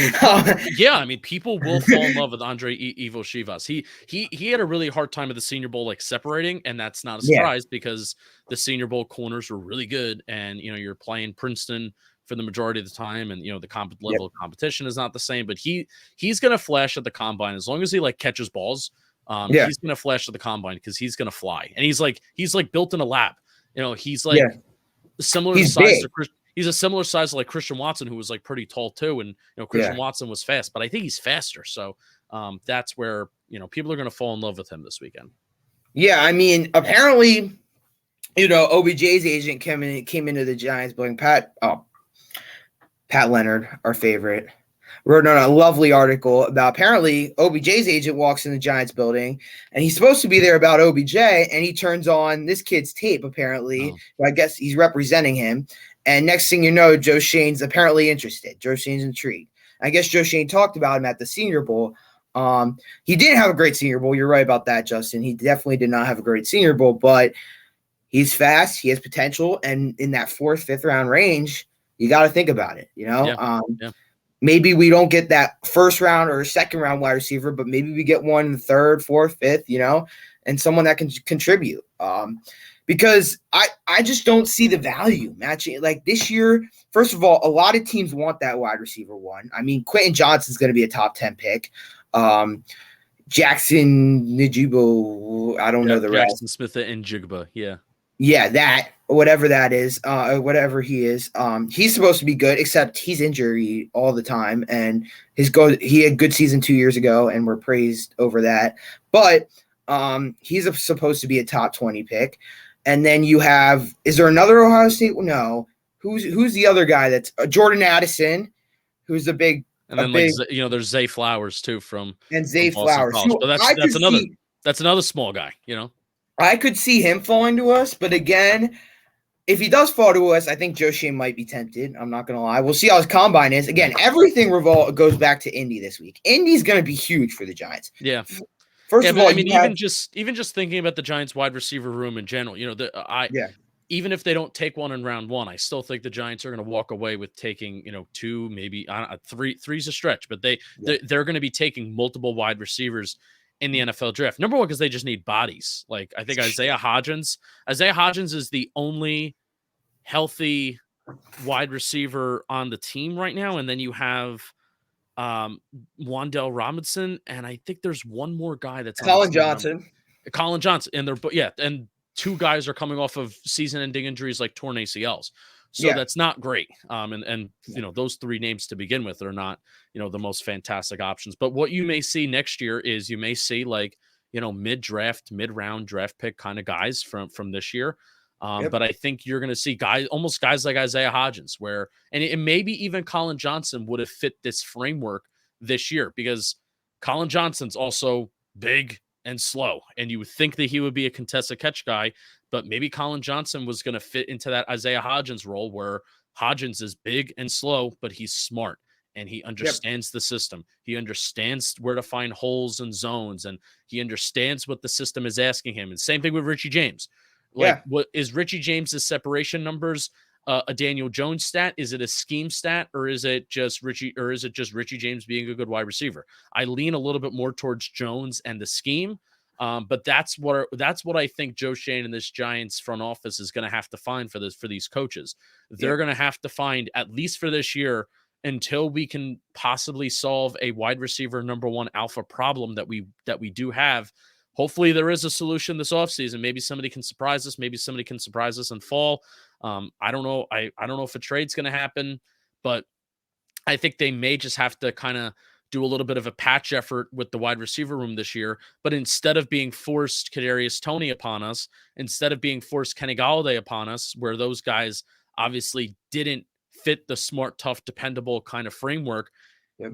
Yeah, I mean, people will fall in love with Andre Ivo Shivas. He had a really hard time at the Senior Bowl, like separating, and that's not a surprise because the Senior Bowl corners were really good, and you're playing Princeton for the majority of the time, and the level of competition is not the same. But he's going to flash at the combine as long as he catches balls. He's going to flash at the combine because he's going to fly, and he's built in a lab. He's similar to size to Chris. He's a similar size to like Christian Watson, who was pretty tall too, and Christian Watson was fast, but I think he's faster. So that's where people are going to fall in love with him this weekend. Yeah, I mean, apparently, OBJ's agent came into the Giants building. Pat Leonard, our favorite, wrote on a lovely article about apparently OBJ's agent walks in the Giants building and he's supposed to be there about OBJ, and he turns on this kid's tape apparently. I guess he's representing him. And next thing you know, Joe Schoen's apparently interested. Joe Schoen's intrigued. I guess Joe Schoen talked about him at the Senior Bowl. He didn't have a great Senior Bowl. You're right about that, Justin. He definitely did not have a great Senior Bowl, but he's fast. He has potential. And in that 4th, 5th round range, you got to think about it. Maybe we don't get that 1st round or 2nd round wide receiver, but maybe we get one in the 3rd, 4th, 5th, and someone that can contribute. Because I just don't see the value matching. Like this year, first of all, a lot of teams want that wide receiver one. I mean, Quentin Johnston's going to be a top 10 pick. Jackson Njigba, I don't know the rest. Jackson Smith and Jigba, yeah. Yeah, that, whatever that is, whatever he is. He's supposed to be good, except he's injured all the time. And he had a good season 2 years ago, and we're praised over that. But he's supposed to be a top 20 pick. And then you have, is there another Ohio State? No. Who's the other guy? That's Jordan Addison, who's a big. And then there's Zay Flowers too from Zay Flowers. But that's another small guy. I could see him falling to us, but again, if he does fall to us, I think Joe Schoen might be tempted. I'm not gonna lie. We'll see how his combine is. Again, everything goes back to Indy this week. Indy's gonna be huge for the Giants. Yeah. First of all, I mean, even just thinking about the Giants wide receiver room in general, even if they don't take one in round 1, I still think the Giants are going to walk away with taking, 2, maybe three's a stretch, but they're going to be taking multiple wide receivers in the NFL draft. Number one, because they just need bodies. Like I think Isaiah Hodgins is the only healthy wide receiver on the team right now, and then you have Wan'Dale Robinson, and I think there's one more guy that's Colin Johnson, and 2 guys are coming off of season-ending injuries like torn ACLs, so that's not great. And those 3 names to begin with are not the most fantastic options. But what you may see next year is you may see mid-round draft pick kind of guys from this year. But I think you're going to see guys like Isaiah Hodgins, and maybe even Colin Johnson would have fit this framework this year, because Colin Johnson's also big and slow, and you would think that he would be a contested catch guy, but maybe Colin Johnson was going to fit into that Isaiah Hodgins role, where Hodgins is big and slow, but he's smart and he understands the system. He understands where to find holes and zones, and he understands what the system is asking him. And same thing with Richie James. What is Richie James's separation numbers? A Daniel Jones stat? Is it a scheme stat, or is it just Richie James being a good wide receiver? I lean a little bit more towards Jones and the scheme, but that's what I think Joe Schoen and this Giants front office is going to have to find for these coaches. They're going to have to find, at least for this year, until we can possibly solve a wide receiver number 1 alpha problem that we do have. Hopefully there is a solution this offseason. Maybe somebody can surprise us. Maybe somebody can surprise us in fall. I don't know. I don't know if a trade's going to happen, but I think they may just have to kind of do a little bit of a patch effort with the wide receiver room this year. But instead of being forced Kadarius Toney upon us, instead of being forced Kenny Galladay upon us, where those guys obviously didn't fit the smart, tough, dependable kind of framework,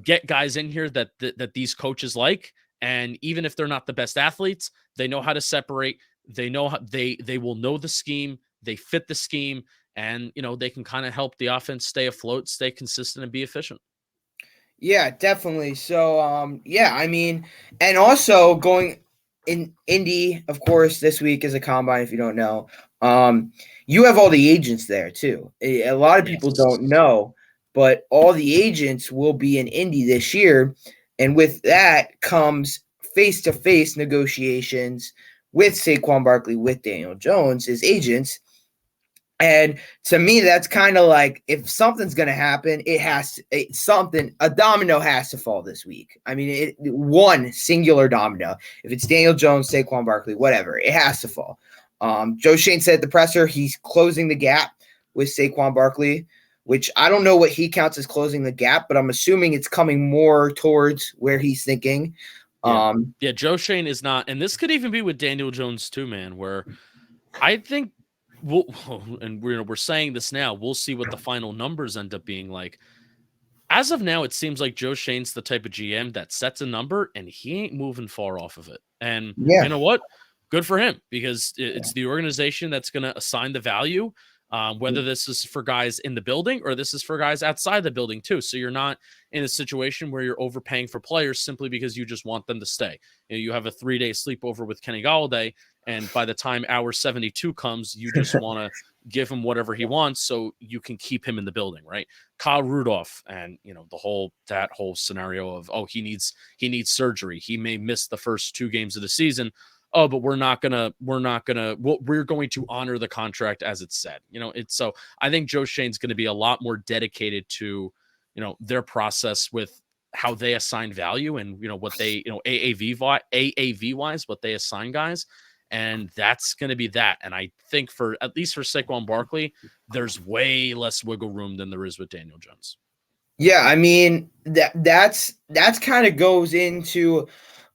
get guys in here that these coaches like. And even if they're not the best athletes, they know how to separate. They know how they will know the scheme. They fit the scheme, and they can kind of help the offense stay afloat, stay consistent, and be efficient. Yeah, definitely. So, yeah, I mean, and also going in Indy, of course, this week is a combine. If you don't know, you have all the agents there too. A lot of people don't know, but all the agents will be in Indy this year, and with that comes face-to-face negotiations with Saquon Barkley, with Daniel Jones as agents. And to me, that's kind of like, if something's going to happen, a domino has to fall this week. I mean, one singular domino. If it's Daniel Jones, Saquon Barkley, whatever, it has to fall. Joe Schoen said at the presser he's closing the gap with Saquon Barkley, which I don't know what he counts as closing the gap, but I'm assuming it's coming more towards where he's thinking. Yeah, Joe Schoen is not, and this could even be with Daniel Jones too, man, where I think and we're saying this now, we'll see what the final numbers end up being like. As of now, it seems like Joe Schoen's the type of GM that sets a number and he ain't moving far off of it. And you know what? Good for him, because it's the organization that's going to assign the value, whether this is for guys in the building or this is for guys outside the building too. So you're not in a situation where you're overpaying for players simply because you just want them to stay. You have a 3-day sleepover with Kenny Galladay, and by the time hour 72 comes, you just want to give him whatever he wants so you can keep him in the building, right? Kyle Rudolph and that whole scenario of, he needs surgery. He may miss the first 2 games of the season. Oh, but we're going to honor the contract as it's said. So I think Joe Schoen's going to be a lot more dedicated to, their process with how they assign value and, what they, AAV wise, what they assign guys. And that's going to be that. And I think at least for Saquon Barkley, there's way less wiggle room than there is with Daniel Jones. Yeah. I mean, that's kind of goes into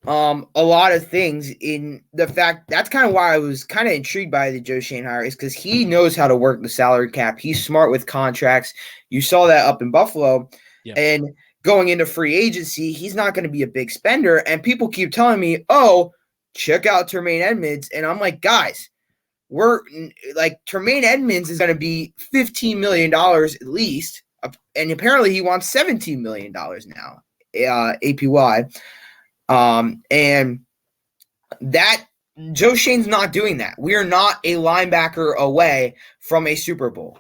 a lot of things, in the fact that's kind of why I was kind of intrigued by the Joe Schoen hire, is because he knows how to work the salary cap. He's smart with contracts. You saw that up in Buffalo. Yep. And going into free agency, he's not going to be a big spender. And people keep telling me, check out Tremaine Edmonds. And I'm like, guys, Tremaine Edmonds is going to be $15 million at least. And apparently he wants $17 million now, APY. And that Joe Schoen's not doing that. We are not a linebacker away from a Super Bowl.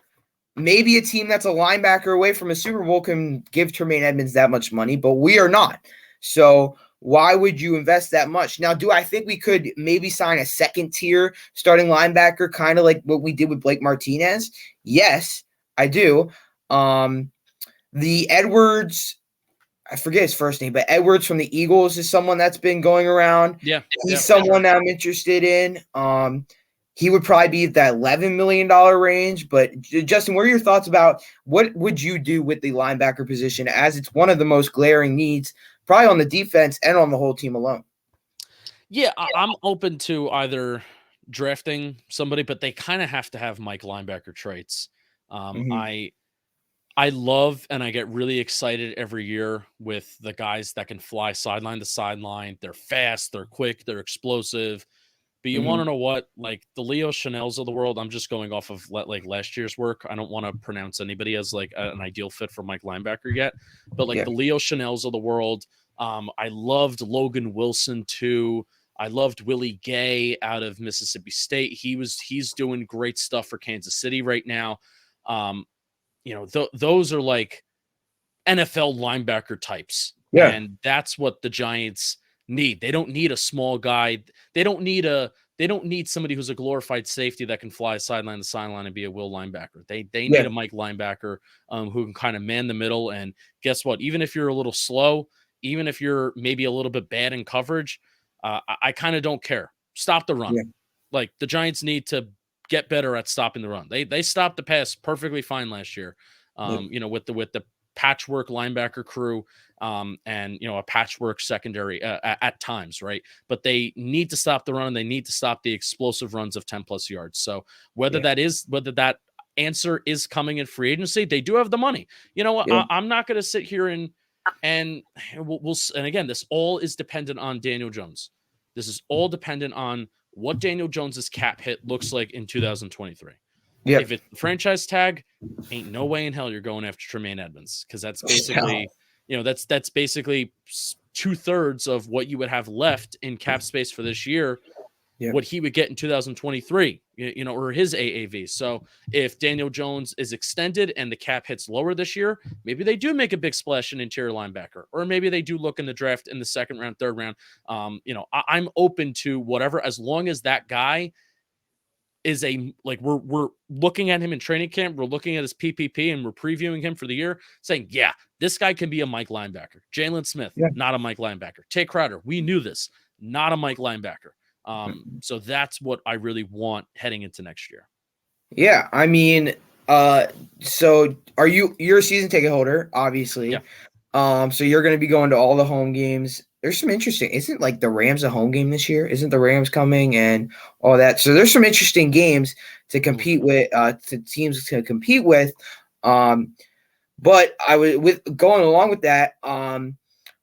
Maybe a team that's a linebacker away from a Super Bowl can give Tremaine Edmonds that much money, but we are not. So why would you invest that much? Now, do I think we could maybe sign a second tier starting linebacker, kind of like what we did with Blake Martinez? Yes, I do. The Edwards, I forget his first name, but Edwards from the Eagles is someone that's been going around. Yeah. He's someone that I'm interested in. He would probably be at that $11 million range. But Justin, what are your thoughts about what would you do with the linebacker position, as it's one of the most glaring needs, probably on the defense and on the whole team alone? Yeah, I'm open to either drafting somebody, but they kind of have to have Mike linebacker traits. I love and I get really excited every year with the guys that can fly sideline to sideline. They're fast, they're quick, they're explosive. But you want to know what? Like the Leo Chanels of the world, I'm just going off of last year's work. I don't want to pronounce anybody as an ideal fit for Mike linebacker yet. But the Leo Chanels of the world, I loved Logan Wilson too. I loved Willie Gay out of Mississippi State. He's doing great stuff for Kansas City right now. Those are like NFL linebacker types. Yeah. And that's what the Giants need. They don't need a small guy. They don't need somebody who's a glorified safety that can fly sideline to sideline and be a will linebacker. They need a Mike linebacker who can kind of man the middle. And guess what? Even if you're a little slow, even if you're maybe a little bit bad in coverage, I kind of don't care. Stop the run. Yeah. Like the Giants need to get better at stopping the run. They stopped the pass perfectly fine last year. With the patchwork linebacker crew, and a patchwork secondary at times, right? But they need to stop the run, and they need to stop the explosive runs of 10+ yards. So whether that answer is coming in free agency, they do have the money. I'm not going to sit here and we'll and again, this all is dependent on Daniel Jones. This is all dependent on what Daniel Jones's cap hit looks like in 2023. Yep. If it's the franchise tag, ain't no way in hell you're going after Tremaine Edmonds, because that's basically, that's basically 2/3 of what you would have left in cap space for this year. Yep. What he would get in 2023, or his AAV. So if Daniel Jones is extended and the cap hits lower this year, maybe they do make a big splash in interior linebacker, or maybe they do look in the draft in the second round, third round. I'm open to whatever, as long as that guy is we're looking at him in training camp, we're looking at his PPP, and we're previewing him for the year, saying, yeah, this guy can be a Mike linebacker. Jalen Smith, not a Mike linebacker. Tay Crowder, we knew this, not a Mike linebacker. So that's what I really want heading into next year. Yeah, I mean, so you're a season ticket holder, obviously. Yeah. So you're going to be going to all the home games. There's some interesting, isn't like the Rams a home game this year? Isn't the Rams coming and all that? So there's some interesting games to compete with, to teams to compete with. But going along with that,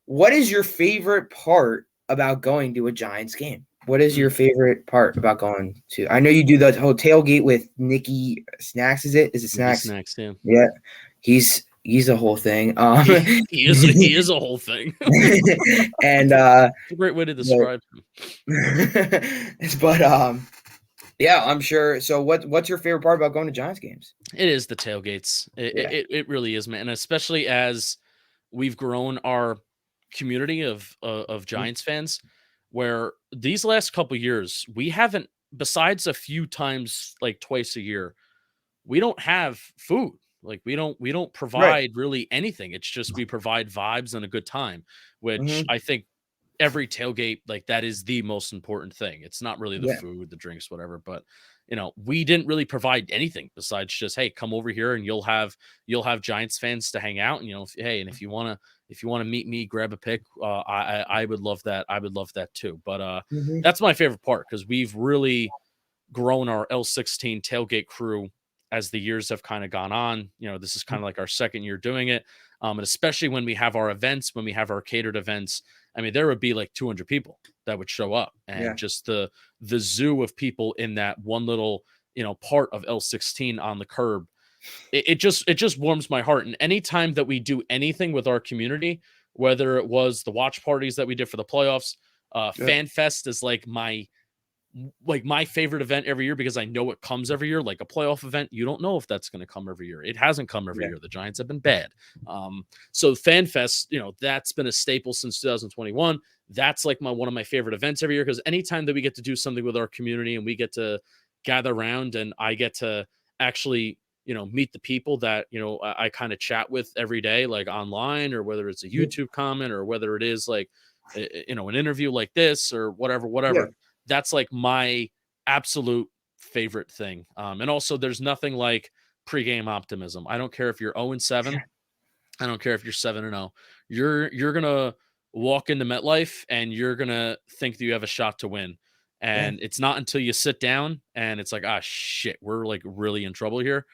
what is your favorite part about going to a Giants game? What is your favorite part about going to? I know you do the whole tailgate with Nicky Snacks. Is it Snacks? Snacks, yeah. Yeah, he's a whole thing. He is a whole thing. And it's a great way to describe him. But yeah, I'm sure. So what's your favorite part about going to Giants games? It is the tailgates. It really is, man. And especially as we've grown our community of Giants fans, where these last couple years, we haven't, besides a few times, like twice a year, we don't have food. Like we don't provide really anything. It's just, we provide vibes and a good time, which I think every tailgate, like, that is the most important thing. It's not really the food, the drinks, whatever, but we didn't really provide anything besides just, hey, come over here and you'll have Giants fans to hang out. And, and if you want to meet me, grab a pic. I would love that. I would love that too. But that's my favorite part, because we've really grown our L16 tailgate crew as the years have kind of gone on. This is kind of like our second year doing it. And especially when we have our events, when we have our catered events, I mean, there would be like 200 people that would show up, and just the zoo of people in that one little, part of L16 on the curb. It just warms my heart. And anytime that we do anything with our community, whether it was the watch parties that we did for the playoffs, Fan Fest is like my favorite event every year, because I know it comes every year. Like a playoff event, you don't know if that's going to come every year. It hasn't come every year. The Giants have been bad. So Fan Fest, that's been a staple since 2021. That's like one of my favorite events every year, because anytime that we get to do something with our community and we get to gather around, and I get to actually, meet the people that, I kind of chat with every day, like online, or whether it's a YouTube comment, or whether it is like, an interview like this, or whatever. That's like my absolute favorite thing. And also, there's nothing like pregame optimism. I don't care if you're 0-7. I don't care if you're 7-0. You're gonna walk into MetLife and you're gonna think that you have a shot to win. And it's not until you sit down and it's like, shit, we're like really in trouble here.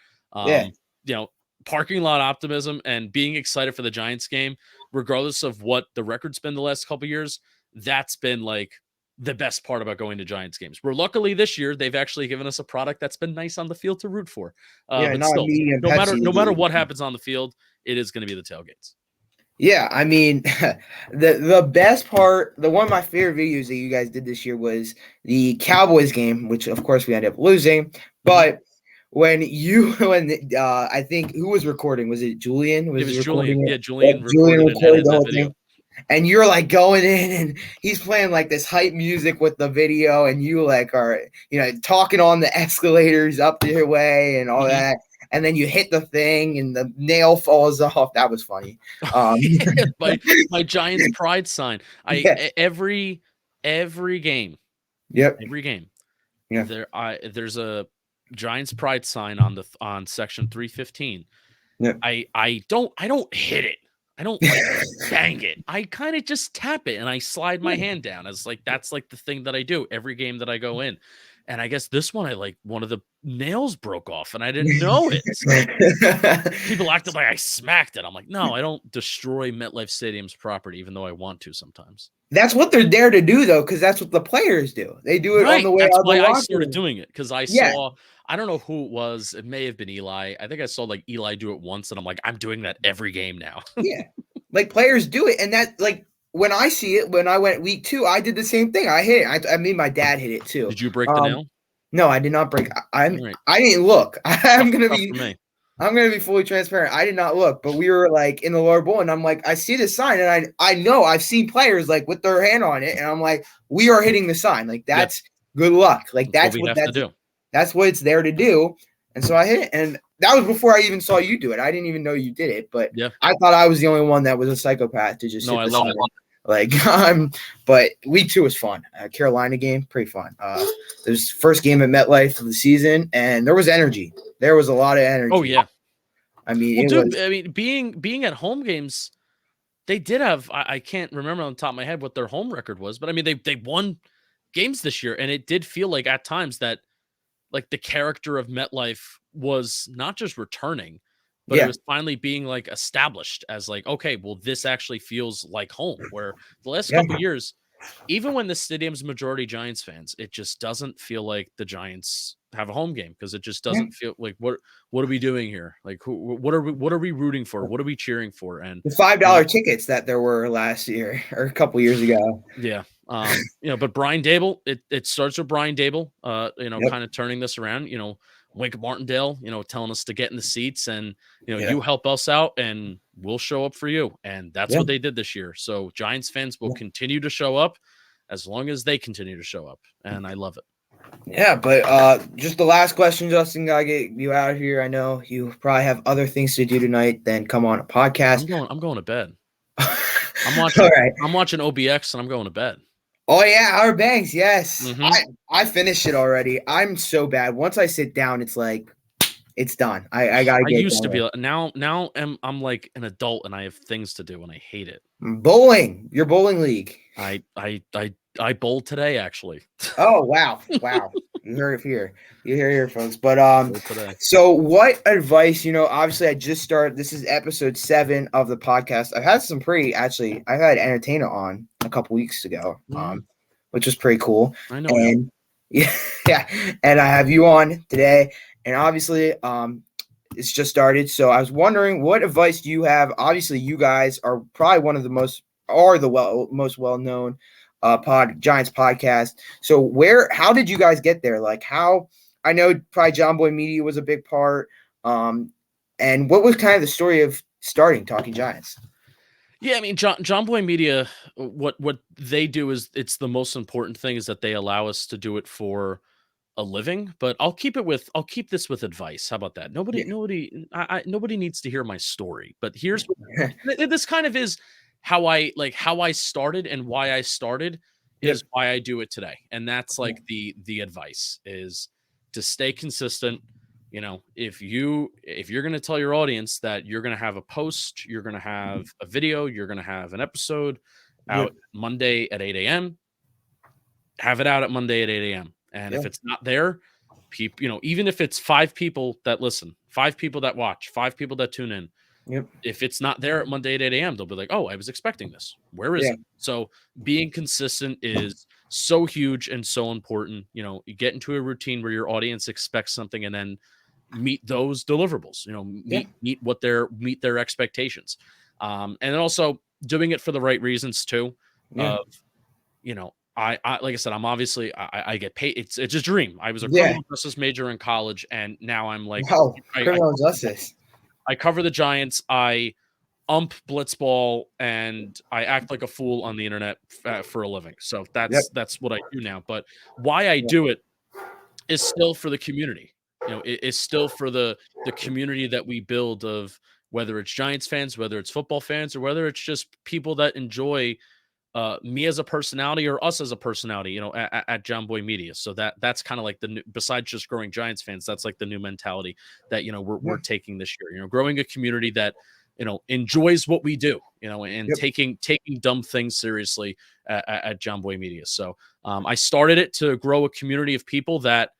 Parking lot optimism and being excited for the Giants game, regardless of what the record's been the last couple of years, that's been like the best part about going to Giants games. Where luckily this year they've actually given us a product that's been nice on the field to root for. But still, no matter what happens on the field, it is going to be the tailgates. Yeah, I mean, the best part, one of my favorite videos that you guys did this year was the Cowboys game, which of course we ended up losing. But when I think, who was recording? Was it Julian? It was recording Julian. Yeah, Julian recorded the whole thing. And you're like going in and he's playing like this hype music with the video, and you like are, talking on the escalators up your way and all that. And then you hit the thing and the nail falls off. That was funny. My Giants pride sign. Every game. Yep. Every game. Yeah. There's a Giants pride sign on section 315. Yeah. I don't hit it. I don't like bang it. I kind of just tap it and I slide my hand down as like that's like the thing that I do every game that I go in. And I guess this one I like one of the nails broke off and I didn't know it. People acted like I smacked it. I'm like, no, I don't destroy MetLife Stadium's property, even though I want to sometimes. That's what they're there to do, though, because that's what the players do. They do it on the way That's out of the why I locker started room. doing it because I Yeah, saw, I don't know who it was. It may have been Eli. I think I saw like Eli do it once, and I'm like, I'm doing that every game now. yeah. Like players do it, and that like when I see it, when I went week 2, I did the same thing. I hit it. I mean, my dad hit it too. Did you break the nail? No, I did not break. Right. I didn't look. Tough for me. I'm gonna be fully transparent. I did not look, but we were like in the lower bowl, and I'm like, I see the sign, and I know I've seen players like with their hand on it, and I'm like, we are hitting the sign. Like that's good luck. Like that's what we have to do. That's what it's there to do. And so I hit it, and that was before I even saw you do it. I didn't even know you did it, but I thought I was the only one that was a psychopath to just hit the sign. Like but week 2 was fun. Carolina game, pretty fun. It was first game at MetLife of the season, and there was energy. There was a lot of energy. Oh yeah. I mean, being at home games, they did have. I can't remember on the top of my head what their home record was, but I mean they won games this year, and it did feel like at times that like the character of MetLife was not just returning, but it was finally being like established as like, okay, well, this actually feels like home. Where the last couple of years, even when the stadium's majority Giants fans, it just doesn't feel like the Giants have a home game because it just doesn't feel like what are we doing here? Like what are we rooting for? What are we cheering for? And the $5 tickets that there were last year or a couple years ago. Yeah. But Brian Dable, it starts with Brian Dable, kind of turning this around, Wink Martindale, telling us to get in the seats and, you help us out and we'll show up for you. And that's what they did this year. So Giants fans will continue to show up as long as they continue to show up. And I love it. Yeah, but just the last question, Justin, gotta get you out of here. I know you probably have other things to do tonight than come on a podcast. I'm going to bed. I'm watching OBX and I'm going to bed. Oh yeah, Outer Banks, yes. Mm-hmm. I finished it already. I'm so bad. Once I sit down, it's like it's done. I gotta get. I used to be now. I'm like an adult and I have things to do and I hate it. Bowling, your bowling league. I bowled today actually. Oh wow. You heard it here. You hear it here, folks. But so what advice, obviously I just started, this is episode 7 of the podcast. I've had I've had Entertainer on a couple weeks ago, which was pretty cool. I know. And and I have you on today. And obviously it's just started. So I was wondering, what advice do you have? Obviously you guys are probably one of the most well-known Giants podcast. So how did you guys get there? Like I know probably John Boy Media was a big part. And what was kind of the story of starting Talking Giants? Yeah, I mean, John Boy Media, what they do is it's the most important thing is that they allow us to do it for a living, but I'll keep this with advice. How about that? Nobody needs to hear my story, but this kind of is how I started and why I started is why I do it today. And that's like the advice is to stay consistent. If you're going to tell your audience that you're going to have a post, you're going to have a video, you're going to have an episode out Monday at 8 a.m., have it out at Monday at 8 a.m. And if it's not there, people, even if it's 5 people that listen, 5 people that watch, 5 people that tune in, if it's not there at Monday at 8 a.m., they'll be like, oh, I was expecting this. Where is it? So being consistent is so huge and so important. You get into a routine where your audience expects something and then meet those deliverables, meet their expectations. And then also doing it for the right reasons too. I like I said, I'm obviously I get paid. It's a dream. I was a criminal justice major in college, and now I'm like criminal justice. I cover the Giants. I ump blitzball, and I act like a fool on the internet for a living. So that's what I do now. But why I do it is still for the community. It is still for the community that we build of whether it's Giants fans, whether it's football fans, or whether it's just people that enjoy me as a personality or us as a personality, you know, at John Boy Media. So that's kind of like the new, besides just growing Giants fans, that's like the new mentality that, you know, we're taking this year, you know, growing a community that, you know, enjoys what we do, you know, and taking dumb things seriously at John Boy Media. So I started it to grow a community of people that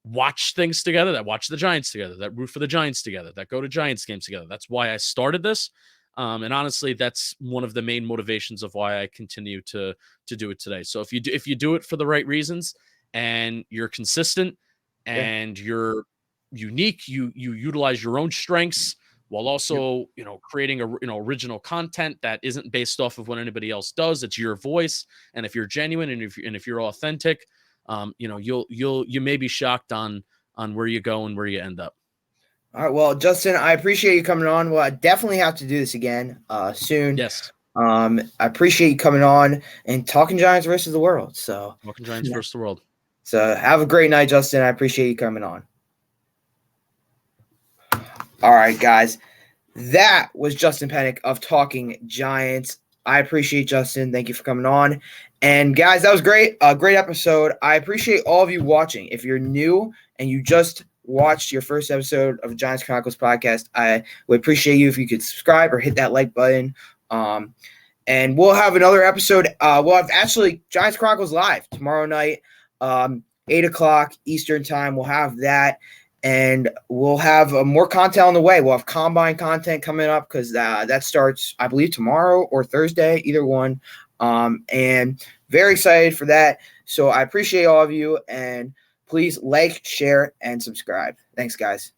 watch things together, that watch the Giants together, that root for the Giants together, that go to Giants games together. That's why I started this. And honestly, that's one of the main motivations of why I continue to do it today. So if you do it for the right reasons and you're consistent and you're unique, you utilize your own strengths while also, you know, creating original content that isn't based off of what anybody else does. It's your voice. And if you're genuine and if you're authentic, you know, you may be shocked on where you go and where you end up. All right. Well, Justin, I appreciate you coming on. Well, I definitely have to do this again soon. Yes. I appreciate you coming on and talking Giants versus the world. So talking Giants versus the world. So have a great night, Justin. I appreciate you coming on. All right, guys. That was Justin Penik of Talking Giants. I appreciate Justin. Thank you for coming on. And guys, that was great. A great episode. I appreciate all of you watching. If you're new and you just watched your first episode of Giants Chronicles podcast, I would appreciate you if you could subscribe or hit that like button. And we'll have another episode. We'll have actually Giants Chronicles live tomorrow night, 8 o'clock Eastern time. We'll have that. And we'll have more content on the way. We'll have combine content coming up because that starts, I believe, tomorrow or Thursday, either one. And very excited for that. So I appreciate all of you. And please like, share, and subscribe. Thanks, guys.